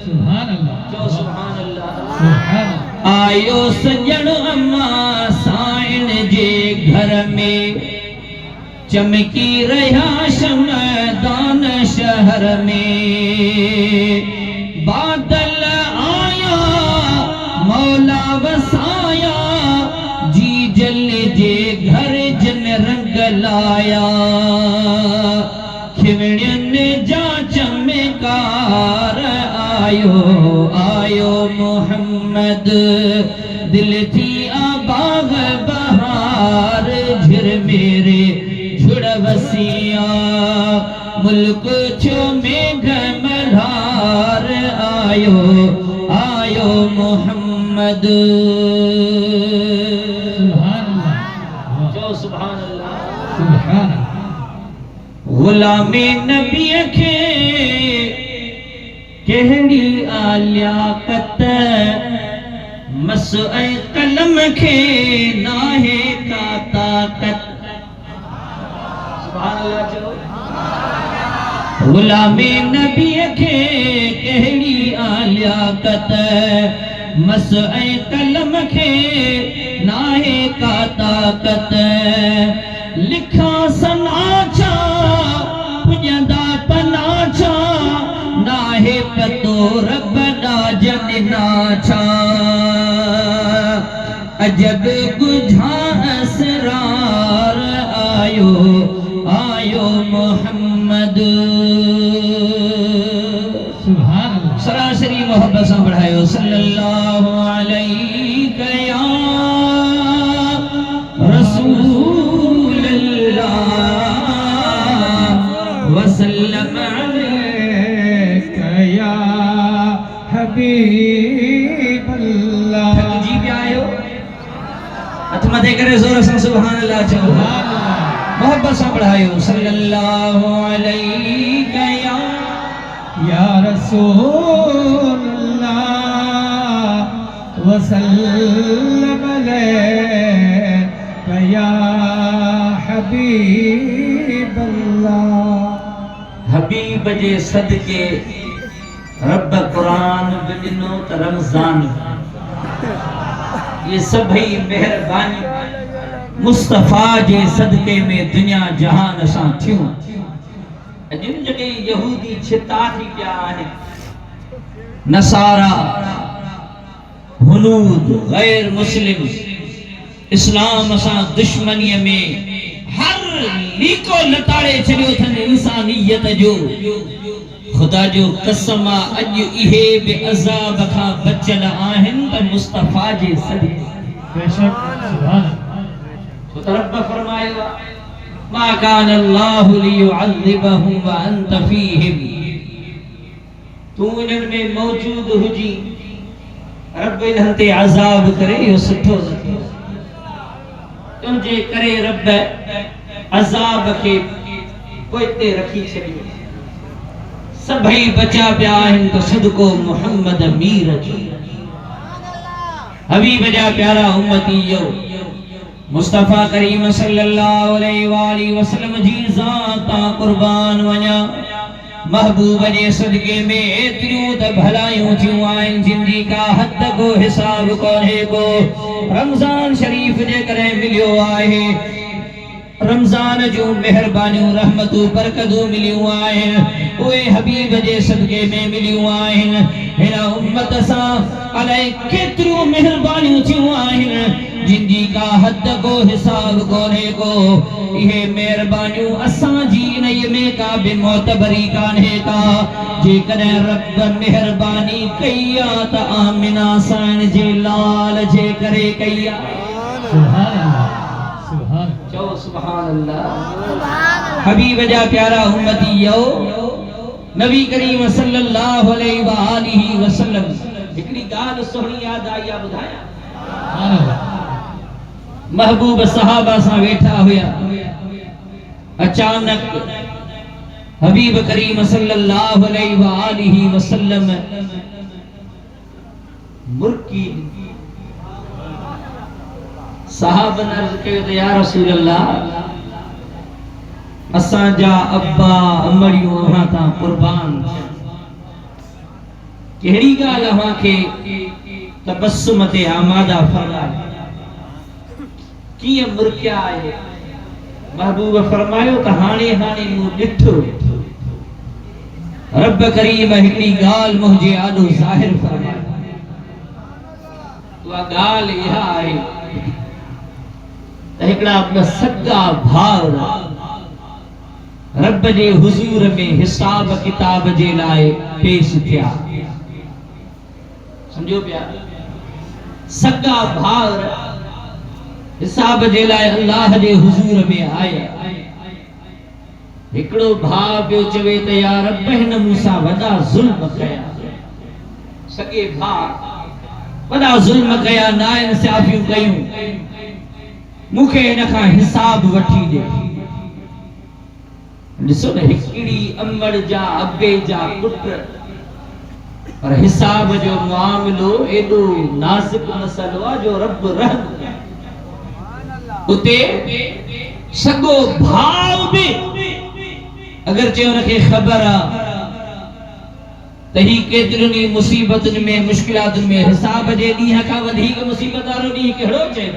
[SPEAKER 2] सुभान अल्लाह
[SPEAKER 1] जो सुभान अल्लाह
[SPEAKER 2] सुभान अल्लाह
[SPEAKER 1] आयो सजण अम्मा साइन जे घर में चमकी रहा शमदान शहर में बादल आया मौला वसाया जी जल जे घर जन रंग लाया खिवड़न जा चमकार आयो आयो मोहम्मद दिल थी आबाग बहार झिर मेरे झुड़वसिया मुल्क छो में मल्हार आयो आयो मोहम्मद
[SPEAKER 2] सुभान अल्लाह
[SPEAKER 1] जो सुभान अल्लाह
[SPEAKER 2] सुभान अल्लाह
[SPEAKER 1] गुलामे नबी खे कहड़ी आलियाकत मसए कलम खे नाहे का ताकत सुभान अल्लाह चलो गुलामे नबी खे कहड़ी आलियाकत मसए कलम खे नाहे का ताकत लिखा सनाचा पुजंदा पनाचा नाहे पतो रब दा जन नाचा अजब बुझा असरार आयो आयो मोहम्मद
[SPEAKER 2] सुभान अल्लाह
[SPEAKER 1] सरासरी मोहब्बत से बढ़ायो सल्लल्लाहु अलैहि या रसूल अल्लाह वसल्लम
[SPEAKER 2] अलैका या हबीब अल्लाह
[SPEAKER 1] जी भी आयो हथ मथे करे जोर से सुभान अल्लाह चलो
[SPEAKER 2] सुभान अल्लाह
[SPEAKER 1] मोहब्बत से बढ़ायो सल्लल्लाहु अलैहि
[SPEAKER 2] या रसूल अल्लाह वसल्लम अलैका या हबीब अल्लाह
[SPEAKER 1] हबीब जे सदके रब कुरान बिनो त रमजान ये सभई मेहरबानी मुस्तफा जे सदके में दुनिया जहान असां थियूं जिन जगह यहूदी छिता थी पिया आहिनि नसारा हुनूद गैर मुस्लिम इस्लाम असां दुश्मनीअ में हर लीको लताड़े छॾियो अथनि इंसानियत जो खुदा जो कसम आहे अॼु इहे बि अज़ाब खां बचियल आहिनि त मुस्तफा जे सदके
[SPEAKER 2] बेशक सुभान
[SPEAKER 1] तो रब फरमायो मा कान अल्लाहु लियुअज़िबहुम व अंत फीहिम तू इन्हनि में मौजूद हुजी रब इन्हनि ते अज़ाब करे इहो सुठो नथो तुंहिंजे करे रब अज़ाब खे पोइते रखी छॾियो सभई बचा पिया आहिनि त सदको मुहम्मद मीर जो हबीब जा प्यारा उम्मती यो मुस्तफा करीम सल्लल्लाहु अलैहि वसल्लम जी ज़ात कुर्बान वञा महबूब जे सदके में एतिरियूं त भलायूं थियूं आहिनि जिन जी का हद को हिसाब कोन्हे को रमज़ान शरीफ जे करे मिलियो आहे रमज़ान जो मेहरबानियूं रहमतूं बरकतूं मिलियूं आहिनि उहे हबीब जे सदके में मिलियूं आहिनि हिन उम्मत सां अलाए केतिरियूं मेहरबानियूं थियूं आहिनि जिन जी का हद को हिसाब कोन्हे को इहे मेहरबानियूं असांजी इन्हीअ में का बि मोतबरी कान्हे का जेकॾहिं रब मेहरबानी कई आहे त आमिना साईं जे लाल जे करे कई आहे
[SPEAKER 2] सुभान अल्लाह सुभान
[SPEAKER 1] चओ सुभान अल्लाह हबीब जा प्यारा उम्मती यो नबी करीम सल्लल्लाहु अलैहि वसल्लम हिकड़ी ॻाल्हि सुहिणी यादि आई आहे ॿुधायां
[SPEAKER 2] सुभान अल्लाह
[SPEAKER 1] महबूब सहाबा सां वेठा हुया अचानक हबीब करीम सल्लल्लाहु अलैहि वसल्लम मुर्की साहबन अर्ज कयो त या रसूल अल्लाह असां जा अब्बा अमड़ियूं अहां तां कुर्बान केड़ी गाल अहां के तबस्सुम ते आमादा फरमाए कीअं मुर्किया आहे महबूब फरमायो त हाणे हाणे मूं ॾिठो रब करीम हिकड़ी गाल मुंहिंजे आॾो ज़ाहिर फरमाए उहा गाल इहा आहे त हिकड़ा सगा भाउर रब जे हुजूर में हिसाब किताब जे लाइ पेश थिया समझो पिया सगा भाउर हिसाब जे लाइ अल्लाह जे हुजूर में आया हिकड़ो भाउ पियो चवे त या रब हिन मूंसां वॾा ज़ुल्म कया सगे भाउ वॾा ज़ुल्म कया नाइंसाफ़ियूं कयूं मूंखे हिन खां हिसाब वठी ॾे ॾिसो न हिकड़ी अमड़ जा अबे जा पुट पर हिसाब जो मामलो एॾो नाज़ुक मसलो आहे जो रब रहम उते सगो भाव भी अगर जे उनके खबर आ त ही केतरनी मुसीबतन में मुश्किलातन में हिसाब जे ॾींहं खां वधीक मुसीबत वारो ॾींहुं कहिड़ो चए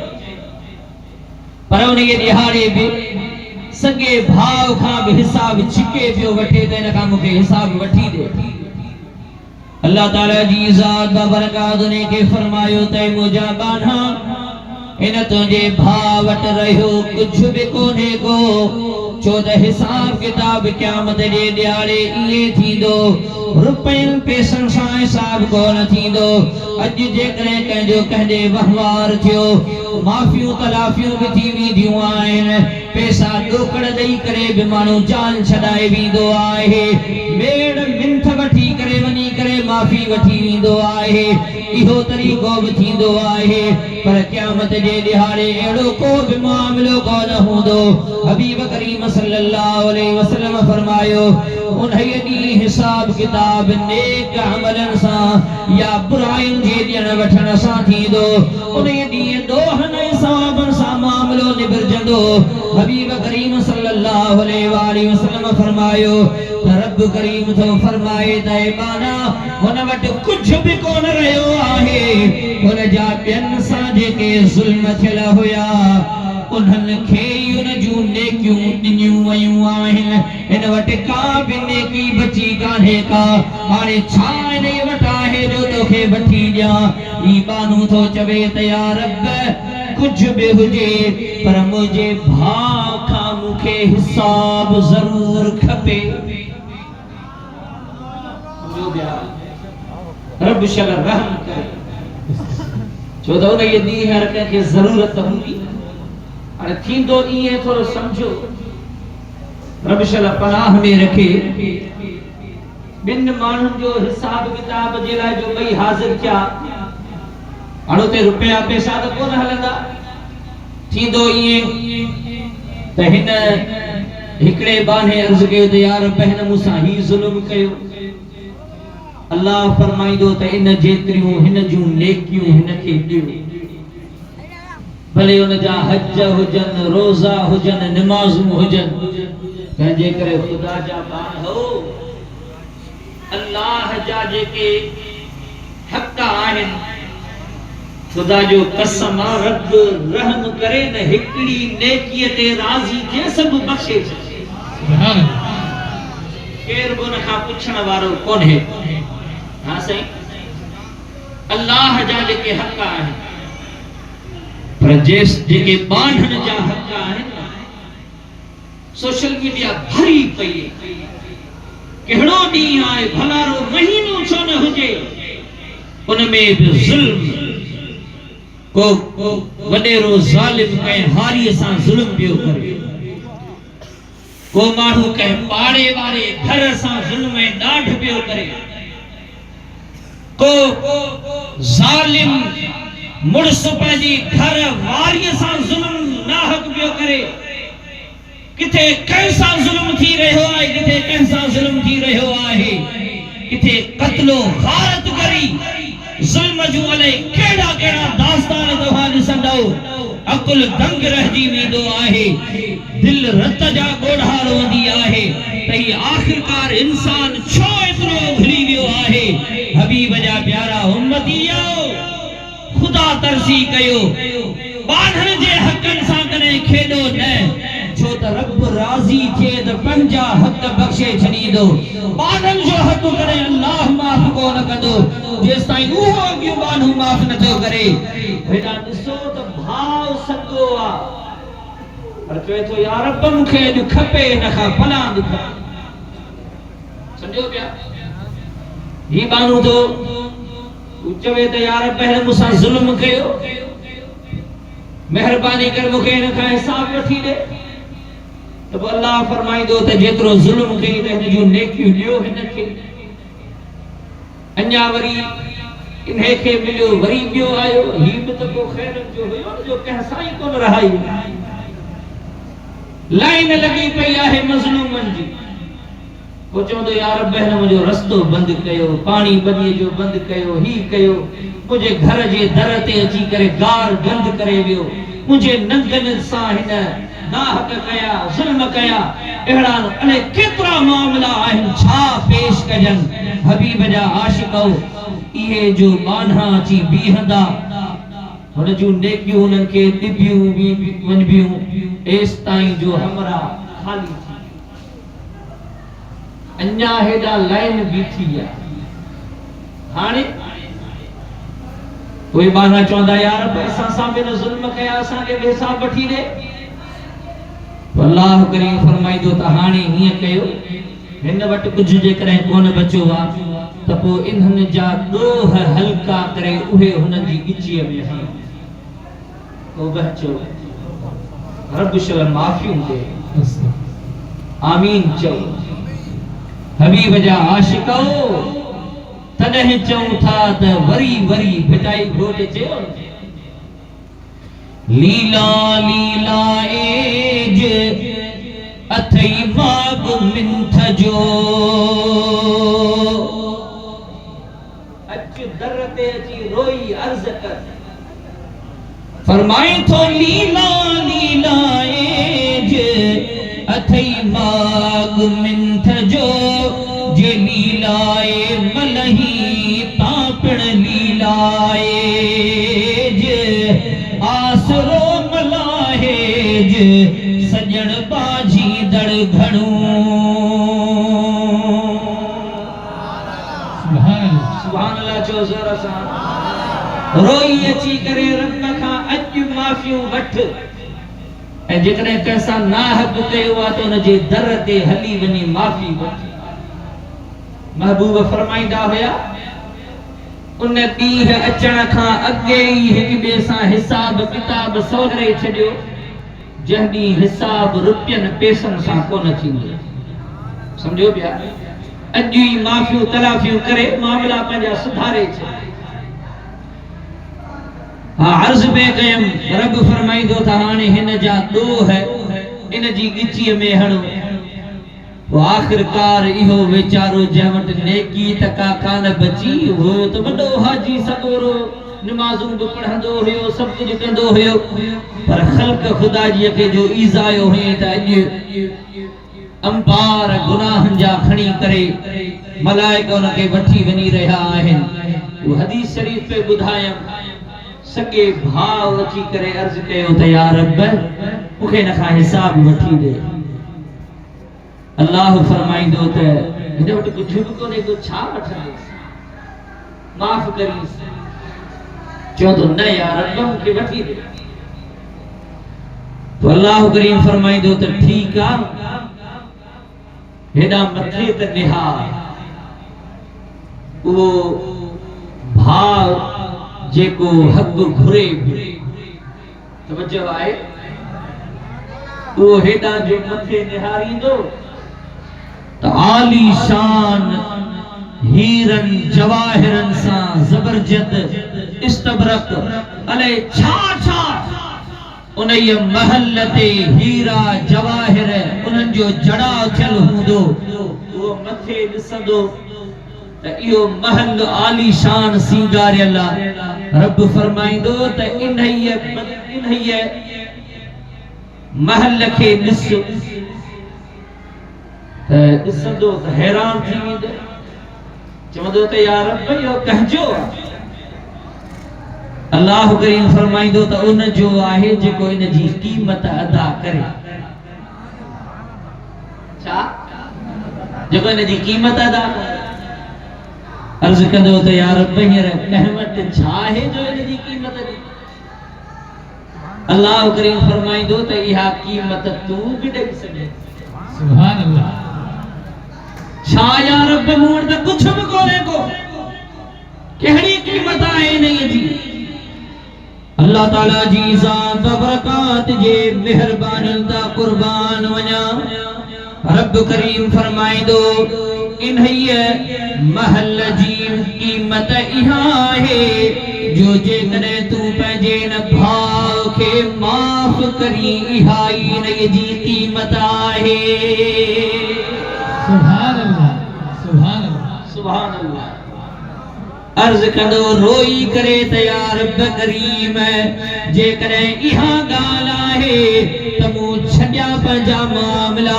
[SPEAKER 1] पर उन के दिहाड़े भी सगे भाव खां भी हिसाब छिके पियो वठे त इन खां मूंखे हिसाब वठी दे अल्लाह ताला जी ज़ात बरकात ने के फरमायो ते मुजा बाना इन तुझे भाव वट रहियो कुछ भी कोने को छो त हिसाब किताब क़यामत जे ॾियारे इहे थींदो रुपयन पैसन सां हिसाब कोन थींदो अॼु जेकॾहिं कंहिंजो कंहिंजे वहिंवार थियो माफ़ियूं तलाफियूं भी थी वेंदियूं आहिनि पैसा ॾोकड़ ॾेई करे भी माण्हू जान छॾाए वेंदो आहे मेड़ मिंथ वठी करे वञी करे माफ़ी वठी वेंदो आहे इहो तरीक़ो भी थींदो आहे पर क़यामत जे ॾिहाड़े अहिड़ो को भी मामलो कोन हूंदो हबीब करीम सल्लल्लाहु अलैहि वसल्लम फरमायो उन ॾींहुं हिसाब किताब नेक अमलन सां या बुराइयुनि जे ॾियण वठण सां थींदो उन ॾींहुं दोहन हिसाबन सां मामलो निबरजंदो हबीब करीम सल्लल्लाहु अलैहि वसल्लम फरमायो त रब करीम तो फरमाए त माना हुन वटि कुछ भी कोन रहियो आहे हुन जा ॿियनि सां जेके ज़ुल्म थियल हुया उन्हनि खे उन जूं नेकियूं ॾिनियूं वयूं आहिनि हिन वटि का भी नेकी बची कान्हे का हाणे छा हिन वटि आहे जो तोखे वठी ॾियां ही बानू थो चवे त या रब कुछ भी हुजे पर मुंहिंजे भाउ खां मूंखे हिसाब ज़रूर खपे रब शल रहम करे छो त उन ॾींहुं हर कंहिंखे ज़रूरत हूंदी हाणे थींदो ईअं थोरो सम्झो रब शल पनाह में रखे ॿिनि माण्हुनि जो हिसाब किताब जे लाइ जो ॿई हाज़िर थिया हाणे उते रुपया पैसा त कोन हलंदा थींदो ईअं त हिन हिकिड़े बाने अर्ज़ कयो त यार बहन मूंसां ही ज़ुल्म कयो अल्लाह फरमाईंदो त इन जेतिरियूं हिन जूं नेकियूं हिन खे ॾियो भले उन जा हज हुजन रोज़ा हुजन नमाज़ूं हुजन तंहिंजे करे खुदा जा बान हो अल्लाह जा जेके हक़ आहिनि खुदा जो कसम आहे रब रहम करे न हिकड़ी नेकीअ ते राज़ी थिए सभु बख़्शे सुभान केर बि उन खां पुछण वारो कोन्हे हाँ सही अल्लाह जा जेके हक़ आहिनि पर जेस जेके बांधन जा हक़ आहिनि सोशल मीडिया भरी पई कहिड़ो ॾींहुं आहे भलारो महीनो छो न हुजे उनमें भी ज़ुल्म को वडेरो ज़ालिम कंहिं हारीअ सां ज़ुल्म पियो करे को माण्हू कंहिं पाड़े वारे घर सां ज़ुल्म ऐं ॾाढ पियो करे को ज़ालिम मुड़स पंहिंजी घर वारीअ सां ज़ुल्म नाहक पियो करे किथे कंहिंसां ज़ुल्म थी रहियो आहे किथे कंहिंसां ज़ुल्म थी रहियो आहे किथे क़त्लो गारत करी ज़ुल्म जो अले केड़ा केड़ा दास्तान तव्हां ॾिसंदव अकुल दंग रहिजी वेंदो आहे दिल रत जा ॻोढ़ा रोंदी आहे त ही आख़िरकार इंसान छो एतिरो भुली वियो आहे हबीब जा प्यारा उम्मतियो खुदा तरसी कयो बांधण जे हक़नि सां कॾहिं खेॾो न छो त रब राज़ी थिए त पंहिंजा हक़ बख़्शे छॾींदो बांधण जो हक़ कॾहिं अल्लाह माफ़ कोन कंदो जेसिताईं उहो अॻियूं बांधूं माफ़ नथो करे हेॾा ॾिसो त भाव सॻो आहे पर चवे थो या रब मूंखे अॼु खपे हिन खां पलांद सम्झो पिया ही बानू थो चवे त या रब हिन मूंसां ज़ुल्म कयो मेहरबानी कर मूंखे हिन खां हिसाब वठी ॾे तो अल्लाह फरमाइंदो त जेतिरो ज़ुल्म कई त हिन जूं नेकियूं ॾियो हिन खे अञा वरी इन्हे खे मिलियो वरी ॿियो आयो ही बि त को ख़ैरन जो हुयो जो कंहिं सां ई कोन रहाई लाइन लॻी पई आहे मज़लूमनि जी वो चवंदो या रब हिन मुंहिंजो रस्तो बंदि कयो पाणी ॿनीअ जो बंदि कयो ही कयो मुंहिंजे घर जे दर ते अची करे गार बंदि करे वियो मुंहिंजे नंगनि सां हिन नाहक कया ज़ुल्म कया अहिड़ा अने केतिरा मामला आहिनि छा पेश कजनि हबीब जा आशिक़ो इहे जो बान्हा अची बीहंदा हुन जूं नेकियूं हुननि खे ॾिबियूं वञबियूं एसि ताईं जो हमरा ख़ाली थी अञा हेॾा लाइन बीठी आहे हाणे उहे बान्हा चवंदा यार असां सां बि न ज़ुल्म कया असांखे बि हिसाब वठी ॾे अल्लाह करीम फरमाइंदो त हाणे हीअं कयो हिन वटि कुझु जेकॾहिं कोन बचियो आहे त पोइ इन्हनि जा ॾोह हल्का करे उहे हुननि जी ॻिचीअ में हणो तौबह चओ रब शल माफ़ियूं ॾे आमीन चओ हबीब जा आशिक़ो तॾहिं चऊं था त वरी वरी भिटाई घोट चयो लीला लीला एज अथई माग मिंथ जो अच दर ते अची रोई अर्ज़ कर फरमाए थो लीला लीला एज अथई माग मिंथ जो जे लीलाए मलही तापण लीलाए आसरो मलाहेज सजण बाजी दड़ घणो सुभान अल्लाह चो ज़ोर सां रोई अची करे रब खां अॼु माफ़ियूं वठ ऐं जेकॾहिं कंहिंसां नाहक कयो आहे त हुन जे दर ते हली वञी माफ़ी वठ महबूब फरमाईंदा हुया उन ॾींहुं अचण खां अॻे ई हिक ॿिए सां हिसाब किताब सोधरे छॾियो जंहिं ॾींहुं हिसाब रुपयनि पैसनि सां कोन थींदो सम्झो पिया अॼु ई माफ़ियूं तलाफियूं करे मामला पंहिंजा सुधारे छॾ हाँ अर्ज़ पे कयम रब फरमाइंदो त हाणे हिन जा ॾोह इन जी ॻिचीअ में हणो वो आखिरकार इहो वेचारो जंहिं वटि नेकी तका कान बची हो त वॾो हाजी सॻोरो नमाज़ूं बि पढ़ंदो हुयो सभु कुझु कंदो हुयो पर ख़ल्क़ ख़ुदा जीअ खे जो ईज़ायो हुई त अॼु अंपार गुनाहनि जा खणी करे मलाइका उन खे वठी वञी रहिया आहिनि वो हदीस शरीफ़ पे ॿुधायम सॻे भाउ अची करे अर्ज़ कयो त या रब मूंखे हिन खां हिसाब वठी ॾे अल्लाह फरमाइंदो त हिन वटि कुझु बि कोन्हे को छा वठंदुसि माफ़ करीसि चवंदो न यार रब मूंखे वठी ॾे तो अल्लाह करीम फरमाइंदो त ठीकु आहे हेॾा मथे त निहार उहो भाउ जेको हक़ घुरे तवज्जो आहे वो हेडा जो मथे निहारींदो त आली शान हीरन जवाहिरन सां जबरजस्त इस्तबरक अले छा छा उन ये महल ते हीरा जवाहिर उनन जो जड़ा थियल हूंदो वो मथे ॾिसंदो त इहो महल आली शान सिंगारियल रब फरमाइंदो त इन्हीअ महल खे ॾिस त ॾिसंदो त हैरान थी वेंदो चवंदो त या रब इहो कंहिंजो आहे अल्लाह करीम फरमाइंदो त उन जो आहे जेको इन जी क़ीमत अदा करे छा जेको इन जी क़ीमत अदा करे अर्ज़ कंदो त या रब हींअर कंहिं वटि छा आहे जो इन जी क़ीमत ॾे अल्लाह करीम फरमाइंदो त इहा क़ीमत तू बि ॾेई सघे
[SPEAKER 2] सुभान अल्लाह
[SPEAKER 1] छा या रब मूं वटि त कुझु बि कोन्हे को कहिड़ी क़ीमत आहे इन जी अल्लाह ताला जी ज़ात बरकात जे मेहरबानी ता कुर्बान वञा रब करीम फरमाइंदो इन्हीअ महल जी क़ीमत इहा आहे जो जेकॾहिं तूं पंहिंजे इन भाउ खे माफ़ करी इहा ई इन्हीअ जी क़ीमत आहे
[SPEAKER 2] सुभान अल्लाह सुभान अल्लाह
[SPEAKER 1] सुभान अल्लाह अर्ज कंदो रोई करे त या रब करीम जेकॾहिं इहा ॻाल्हि आहे त मूं छॾिया पंहिंजा मामला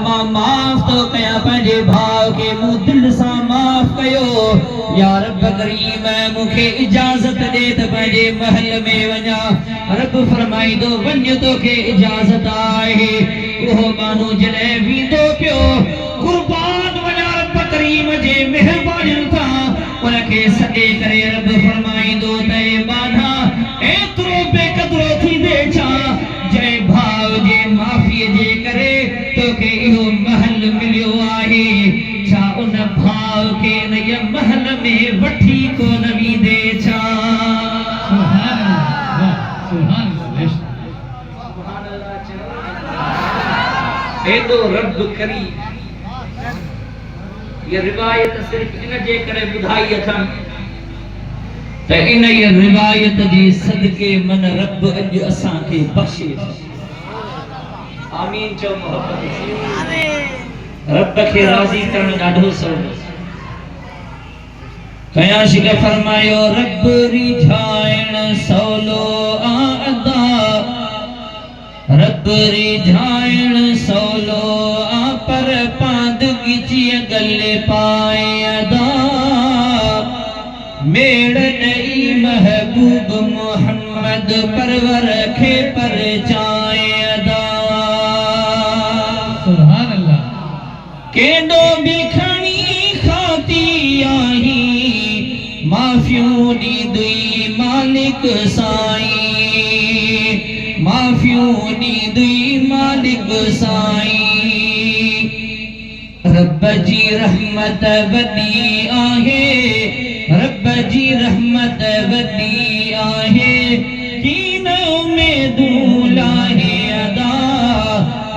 [SPEAKER 1] मां माफ़ थो कयां पंहिंजे भाउ खे मूं दिलि सां माफ़ कयो या रब करीम मूंखे इजाज़त ॾे त पंहिंजे महल में वञा रब फरमाईंदो वञ तोखे इजाज़त आहे उहो माण्हू जॾहिं वेंदो पियो कुर्बान वञा रब करीम जे महिरबानी सां उनखे सॾे करे रब फरमाईंदो त ए बाधा एतिरो बेक़दरो थींदे छा जंहिं भाउ जे माफ़ीअ जे करे तोखे इहो महल मिलियो आहे छा उन भाउ खे इन महल में वठी कोन वेंदे छा
[SPEAKER 2] सुभान अल्लाह सुभान
[SPEAKER 1] अल्लाह एॾो रब करीम ये रिवायत सिर्फ इन जे करे ॿुधाई अथनि त इन रिवायत जे सदके मन रब अॼु असांखे बख़्शे आमीन चओ मोहब्बत आमीन रब खे राज़ी करणु ॾाढो सवलो कयाश के फरमायो रब रिझाइण सवलो अदा रब रिझाइण सवलो पर पांदगी गले पाए अदा मेड़ नई महबूब मोहम्मद परवर खे परचाए अदा
[SPEAKER 2] सुभान अल्लाह
[SPEAKER 1] केडो बिखणी खाती आई माफियूं ॾींदुई मालिक साईं माफियूं ॾींदुई मालिक साईं रब जी रहमत वॾी आहे रब जी रहमत वॾी आहे कीन उम्मीदूं लाहे अदा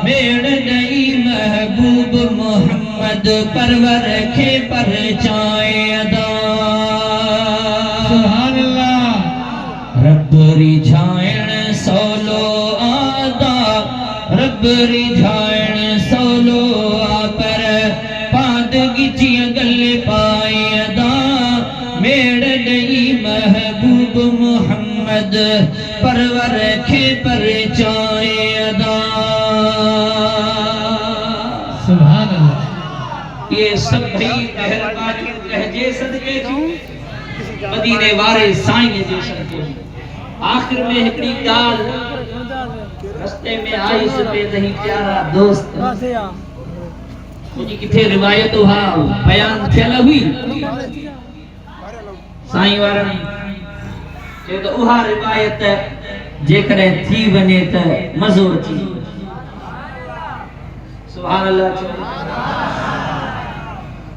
[SPEAKER 1] मेड़ ॾई महबूब मोहम्मद परवर खे परचाए अदा
[SPEAKER 2] सुभान अल्लाह
[SPEAKER 1] रब रिझाइण सवलो अदा रब रिझाइण सवलो पर पांदगी गले पाए अदा मेड़ ॾई महबूब मोहम्मद परवर खे परचाए अदा
[SPEAKER 2] सुभान अल्लाह
[SPEAKER 1] ये सभई मेहरबानी कहजे सदके जी मदीने वारे साईं जे सदके आखिर में हिकड़ी ॻाल्हि रस्ते में आई सभई दही प्यारा दोस्त मुझी किथे रिवायत हुआ बयान थियल हुई साईं वारनि चयो त उहा रिवायत जेकॾहिं थी वञे त मज़ो अची सुभान अल्लाह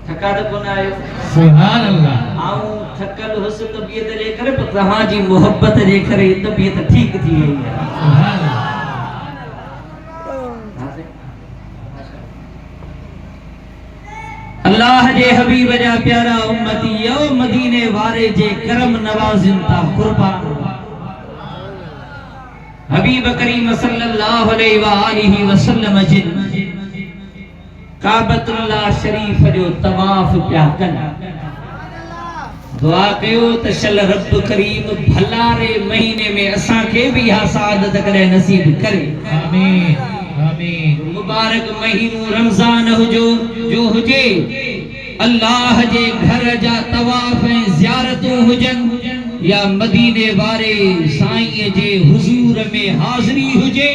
[SPEAKER 1] थका त कोन आयो
[SPEAKER 2] सुभान अल्लाह
[SPEAKER 1] आऊं थकल हुस तबियत जे करे पर तव्हां जी मोहब्बत जे करे तबियत ठीक थी वई आहे
[SPEAKER 2] सुभान अल्लाह
[SPEAKER 1] अल्लाह जे हबीब जा प्यारा उम्मती यो मदीने वारे जे करम नवाज़िन ता कुर्बान हबीब करीम सल्लल्लाहु अलैहि व आलिहि वसल्लम जिन काबतुल्लाह शरीफ जो तवाफ पिया कन दुआ कयो त शल रब करीम भलारे महीने में असां के भी हा सादत करे नसीब करे
[SPEAKER 2] आमीन आमीन
[SPEAKER 1] मुबारक महीनो रमजान हुजो जो हुजे अल्लाह जे घर जा तवाफ ऐं ज़ियारतूं हुजन या मदीने वारे साईं जे हुजूर में हाज़री हुजे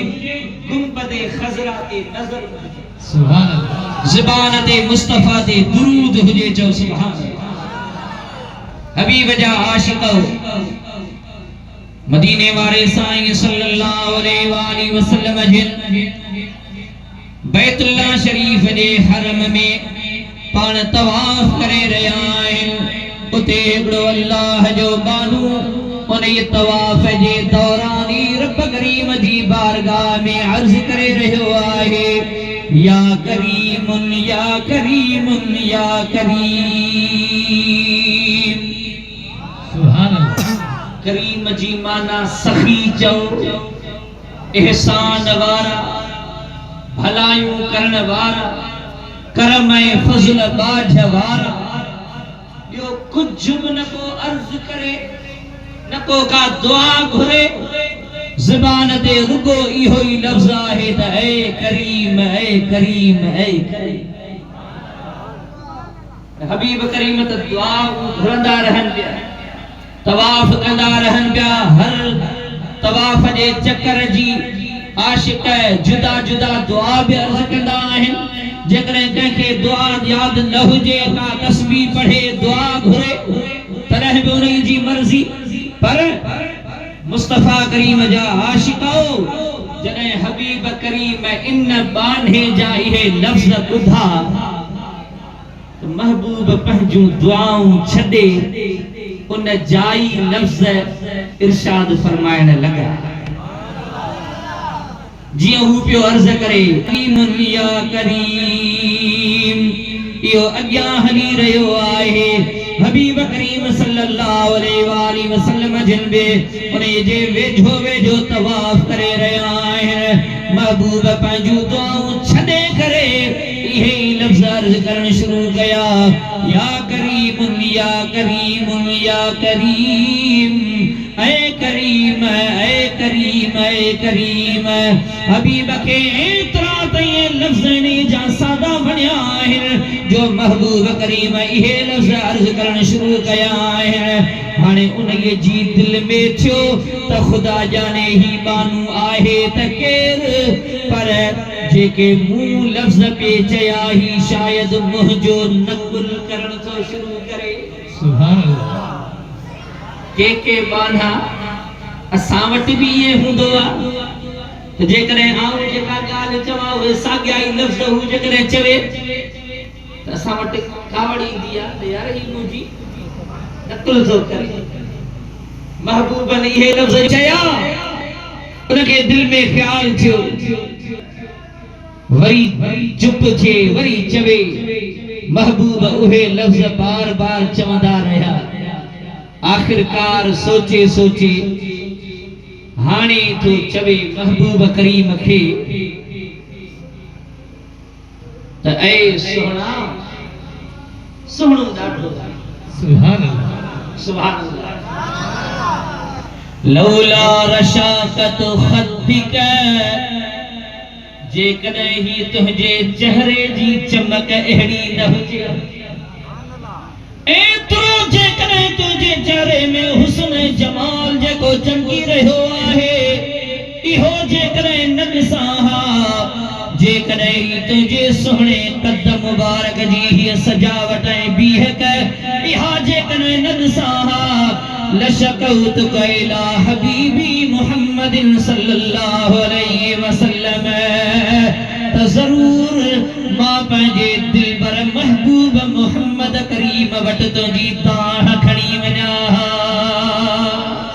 [SPEAKER 1] गुंबद खज़रा ते नज़र
[SPEAKER 2] सुभान अल्लाह
[SPEAKER 1] ज़बान ते मुस्तफ़ा ते दुरूद हुजे चो सुभान अल्लाह हबीब जा आशिको मदीने वारे साईं सल्लल्लाहु अलैहि वसल्लम जिन बैतुल्लाह शरीफ जे हरम में पाण तवाफ करे रहिया आहिनि उते हिकिड़ो अल्लाह जो बानू उन ये तवाफ जे दौरान ही रब करीम जी बारगाह में अर्ज करे रहियो आहे या करीमुन या करीमुन या करीम
[SPEAKER 2] सुभान अल्लाह
[SPEAKER 1] करीम जी माना सखी चो एहसान वारा भलायूं करण वारा करम ऐं फज़ल बाझ वारा ॿियो कुझु बि न को अर्ज़ करे न को का दुआ घुरे ज़बान ते रुगो इहो ई लफ़्ज़ आहे त ऐ करीम ऐ करीम ऐ करीम हबीब करीम त दुआ घुरंदा रहनि पिया तवाफ कंदा रहनि पिया हर तवाफ जे चक्कर जी आशिक जुदा जुदा दुआ भी अर्ज कंदा आहिनि जेकॾहिं कंहिंखे दुआ याद न हुजे का तस्बीह पढ़े दुआ घुरे तॾहिं बि उन्हनि जी मर्ज़ी पर मुस्तफ़ा करीम जा आशिको जॾहिं हबीब करीम इन बाने जा इहे लफ़्ज़ ॿुधा महबूब पंहिंजूं दुआऊं छॾे उन जाई लफ़्ज़ इरशाद फरमाइण लगा जियो हू पियो अर्ज करे करीमुन या करीम इहो अॻियां हली रहियो आहे हबीब करीम सल्लल्लाहु अलैहि वसल्लम जिन बि उन जे वेझो वेझो तवाफ करे रहिया आहिनि महबूब पंहिंजूं दुआऊं छॾे करे इहे ई लफ़्ज़ अर्ज करण शुरू कया या करीमुन या करीमुन या करीम ऐ करीम ऐ करीम ऐ करीम हबीब के एतरा तये लफ़्ज़ ने जा सादा वणिया आहिनि जो महबूब करीम इहे लफ़्ज़ अर्ज करण शुरू कया आहिनि हाणे उनजे जी दिल में थियो त खुदा जाने ही बानू आहे त केर पर जेके मुंह लफ़्ज़ पे चया ही शायद मुंहिंजो नकुल करण तो शुरू करे
[SPEAKER 2] सुभान अल्लाह
[SPEAKER 1] के बाना असां वटि भी ये हुंदो आ त जेकॾहिं आऊं जेका ॻाल्हि चवां उहे साॻिया ई लफ़्ज़ हू जेकॾहिं चवे त असां वटि कावड़ ईंदी आहे त यार ही मुंहिंजी नकुल थो करे महबूब ने इहे लफ़्ज़ चया उनखे दिल में ख़्याल थियो वरी चुप थे वरी चवे महबूब उहे लफ़्ज़ बार बार चवंदा रहिया आखिरकार सोचे सोचे हाणे तो चवे महबूब करीम खे त ऐ सोहणा सोहणो ॾाढो
[SPEAKER 2] सुभान अल्लाह
[SPEAKER 1] सुभान अल्लाह लौला रशाकत खद्दिक जेकॾहिं ही तुंहिंजे चेहरे जी चमक अहिड़ी न हुजे एतिरो जेकॾहिं तुंहिंजे चेहरे में हुस्न जमाल जेको चमकी रहियो आहे इहो जेकॾहिं न ॾिसां हा जेकॾहिं तुंहिंजे सुहिणे कद मुबारक जी हीअ सजावट ऐं बीहक इहा जेकॾहिं न ॾिसां हा लशकौत कैला हबीबी मुहम्मदिन सल्लल्लाहु अलैहि वसल्लम त ज़रूर मां पंहिंजे दिलबर महबूब मुहम्मद करीम वटि तुंहिंजी ताह खणी वञा हा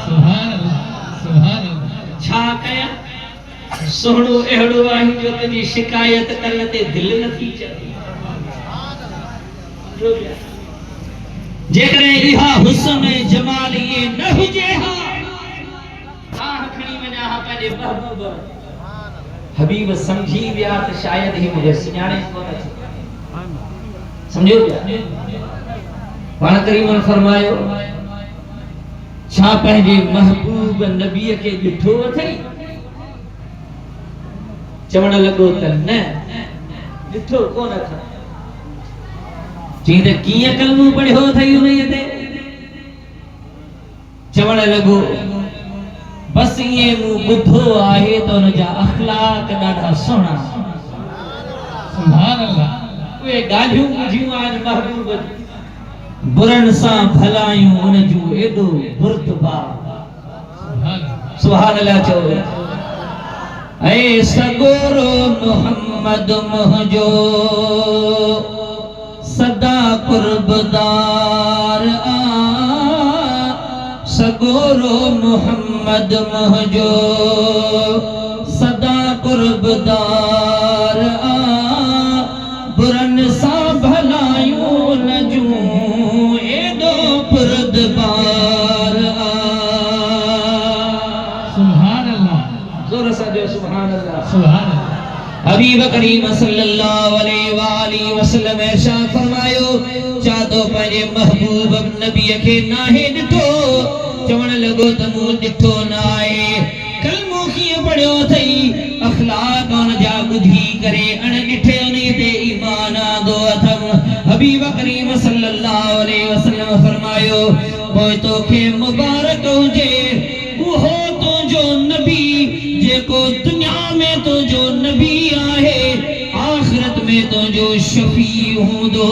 [SPEAKER 2] सुभान अल्लाह सुभान अल्लाह
[SPEAKER 1] छा कयां सोहणो अहिड़ो आहे जो तुंहिंजी शिकायत करण ते दिलि नथी चवे जेकॾहिं इहा हुस्न जमाल इहे न हुजे हा ताह खणी वञा हा पंहिंजे महबूब हबीब समझी विया त शायद ही मुझे सुञाणे कोन थी समझो क्या पाण करीम फरमायो छा पंहिंजे महबूब नबीअ खे ॾिठो अथई चवण लॻो त न ॾिठो कोन अथई चई त कीअं कलमो पढ़ियो अथई उन्हीअ ते चवण लॻो बस ईअं मूं ॿुधो आहे त उनजा अखलाक ॾाढा सुहिणा
[SPEAKER 2] सुभान अल्लाह
[SPEAKER 1] उहे ॻाल्हियूं ॿुधियूं आज महबूब बुरनि सां भलायूं उन जूं एॾो बुर्दबा सुभान अल्लाह चओ ऐ सगोरो मोहम्मद मुंहिंजो सदा कुर्बदार आ सगोरो मोहम्मद मुंहिंजो सदा कुर्बदार आ बुरनि सां भलायूं न जूं एॾो पुरदबार आ
[SPEAKER 2] सुभान अल्लाह
[SPEAKER 1] ज़ोर सां जो सुभान अल्लाह
[SPEAKER 2] सुभान अल्लाह
[SPEAKER 1] हबीब करीम सल्लल्लाहु अलैहि वसल्लम इरशाद फरमायो चादो पंहिंजे महबूब नबीअ खे नाहे ॾिठो चवण लॻो त मूं ॾिठो न आहे कलमो कीअं पढ़ियो अथई अखलाक उन जा ॿुधी करे अण ॾिठे उन ते ईमान आंदो अथम हबीब करीम सल्लल्लाहु अलैहि वसल्लम फरमायो पोइ तोखे मुबारक हुजे उहो तुंहिंजो नबी जेको दुनिया में तुंहिंजो नबी आहे आखिरत में तुंहिंजो शफी हूंदो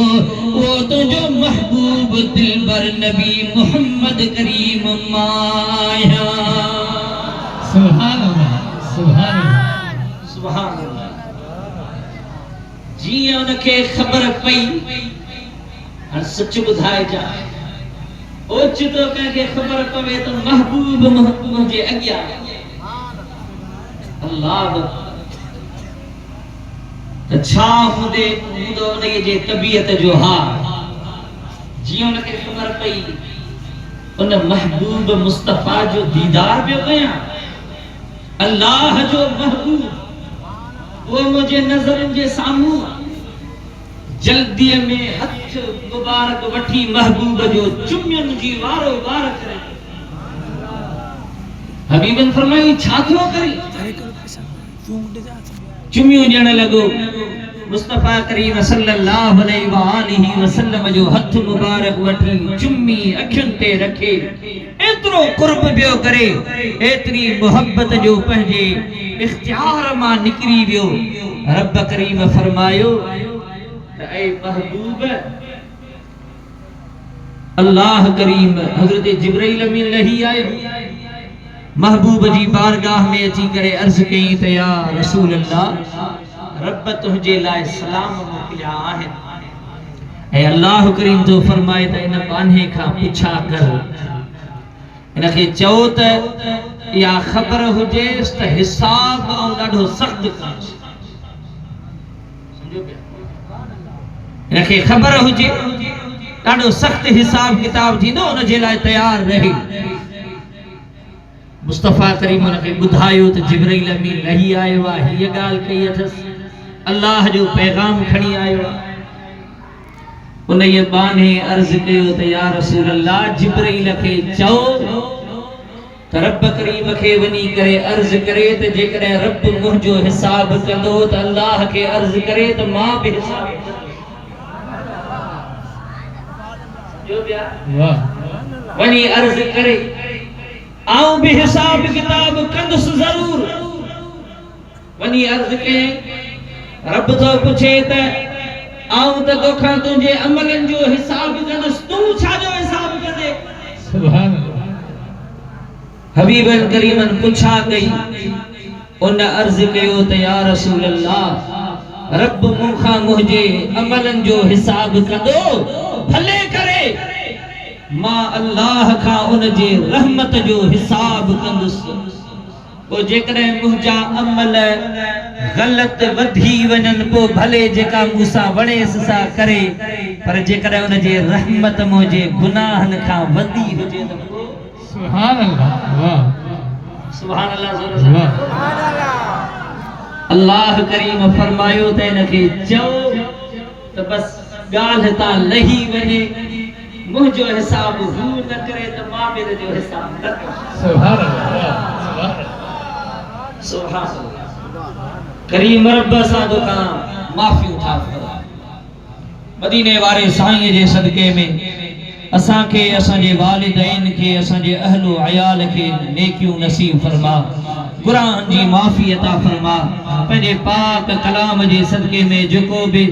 [SPEAKER 1] वो तुंहिंजो महबूब दिलबर नबी मोहम्मद करीम माया
[SPEAKER 2] सुभान अल्लाह सुभान अल्लाह
[SPEAKER 1] सुभान अल्लाह जीअं उनखे ख़बर पई हाणे सच ॿुधाइजा ओचितो कंहिंखे ख़बर पवे त महबूब मुंहिंजे अॻियां अल्लाह त छा हूंदो उनजे जे तबीयत जो हाल जीअं उनखे ख़बर पई उन महबूब मुस्तफ़ा जो दीदार पियो कयां अल्लाह जो महबूब वो मुझे नज़रनि जे साम्हूं जल्दी में हथ मुबारक वठी महबूब जो चुमियुनि जी वारो वार करे हबीबन फरमायो छा थियो करे चुमियूं ॾियण लॻो मुस्तफ़ा करीम सल्लल्लाहु अलैहि वसल्लम जो हथ मुबारक वठी चुमी अखियुनि ते रखे एतिरो कुर्ब पियो करे एतिरी मोहब्बत जो पंहिंजे इख्तियार मां निकिरी वियो रब करीम फरमायो ऐ महबूब अल्लाह करीम हजरत जिब्राइल अमीन लही आयो महबूब जी बारगाह में अची करे अर्ज कई त या रसूल अल्लाह रब तुंहिंजे लाइ सलाम मोकिलिया आहिनि ऐं अल्लाह करीम जो फरमाए त इन बाने खां पुछा कर इनखे चओ त या ख़बर हुजेसि त हिसाब ऐं ॾाढो सख़्त कांसि सम्झो पिया इनखे ख़बर हुजे ॾाढो सख़्त हिसाब किताब थींदो उनजे लाइ तयार रहे मुस्तफ़ा करीम उनखे ॿुधायो त जिब्राइल अमीन लही आयो आहे हीअ ॻाल्हि कई अथसि अल्लाह जो पैगाम खणी आयो आहे उन ये बाने अर्ज कयो त या रसूल अल्लाह जिब्राइल खे चओ त रब करीम खे वञी करे अर्ज करे त जेकॾहिं रब मुंहिंजो हिसाब कंदो त अल्लाह खे अर्ज करे त मां बि हिसाब जो बिया
[SPEAKER 2] वाह
[SPEAKER 1] वञी अर्ज करे आऊं भी हिसाब किताब कंदुसि ज़रूर वञी अर्ज कई रब तो पुछे त आऊं त तोखां तुंहिंजे अमलनि जो हिसाब कंदुसि तूं छा जो हिसाब कंदे
[SPEAKER 2] सुभान अल्लाह
[SPEAKER 1] हबीबन करीमन पुछा कई उन अर्ज कयो त या रसूल अल्लाह रब मूंखां मुंहिंजे अमलनि जो हिसाब कंदो भले करे मां अल्लाह खां उन जे रहमत जो हिसाब कंदुसि पोइ जेकॾहिं मुंहिंजा अमल ग़लत वधी वञनि पोइ भले जेका मूंसां वणेसि सा करे पर जेकॾहिं उन जे रहमत मुंहिंजे गुनाहनि खां वधी हुजे त
[SPEAKER 2] सुभान अल्लाह वाह
[SPEAKER 1] सुभान अल्लाह ज़ोर सां अल्लाह करीम फरमायो त इनखे चओ त तो बस गाल ता लही वने मुझो हिसाब हू न करे तो मामिर जो हिसाब न करे।
[SPEAKER 2] सुभान अल्लाह
[SPEAKER 1] सुभान अल्लाह। करीम रब सा दुका माफी उठा फरमा। मदीने वारे साईं जे सदके में असा के असा जे वालिदैन के असा जे अहलो अयाल के नेकियों नसीब फरमा। कुरान जी माफी अता फरमा। पंहिंजे पाक कलाम जे सदके में जेको भी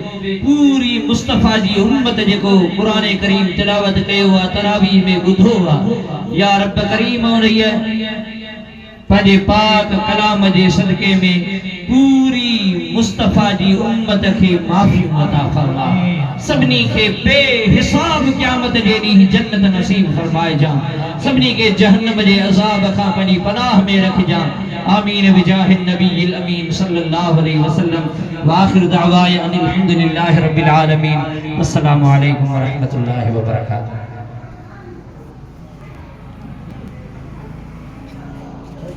[SPEAKER 1] पूरी मुस्तफा जी उम्मत जेको कुरान करीम तिलावत कयो आ तरावीह में ॿुधो आ या रब करीम उनैया पंहिंजे पाक कलाम जे सदके में पूरी मुस्तफा जी उम्मत के माफी अता फरमा। सबनी के बेहिसाब क़यामत जे ॾींहुं जन्नत नसीब फरमाए जा। सबनी के जहन्नम जे अज़ाब खां पंहिंजी पनाह में रख जा। आमीन बिजाहि नबील अमीन सल्लल्लाहु अलैहि वसल्लम। व आखिर दावाया अनिल हम्दुलिल्लाहि रब्बिल आलमीन। अस्सलामु अलैकुम व रहमतुल्लाहि व बरकातहू।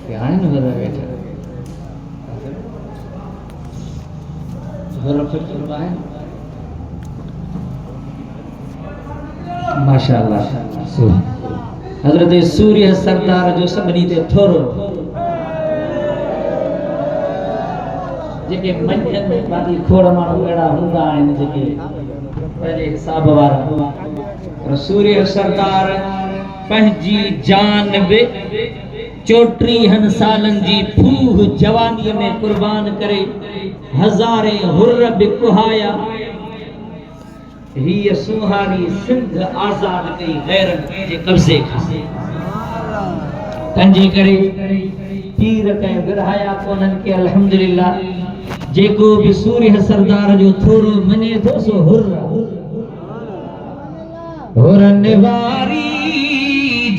[SPEAKER 1] क्या है ना बेटा माशाअल्लाह। हजरत सूर्य सरदार जो सभनी ते थोरो जेके मंझंदि में बाकी खोड़ माण्हू अहिड़ा हूंदा आहिनि जेके पंहिंजे हिसाब वारा पर सूर्य सरदार पंहिंजी जान बि 34 सालन जी फूह जवानी में कुर्बान करे हजारे हुर्र बि कुहाया। ही सुहारी सिंध आजाद कई गैरन जे कब्जे खां। तंजे करे पीर के विरहाया कोनन के अल्हम्दुलिल्लाह। जेको भी सूर्य सरदार जो थोरो मने थो सो हुर्र हुरन वारी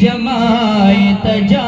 [SPEAKER 1] जमायत जा।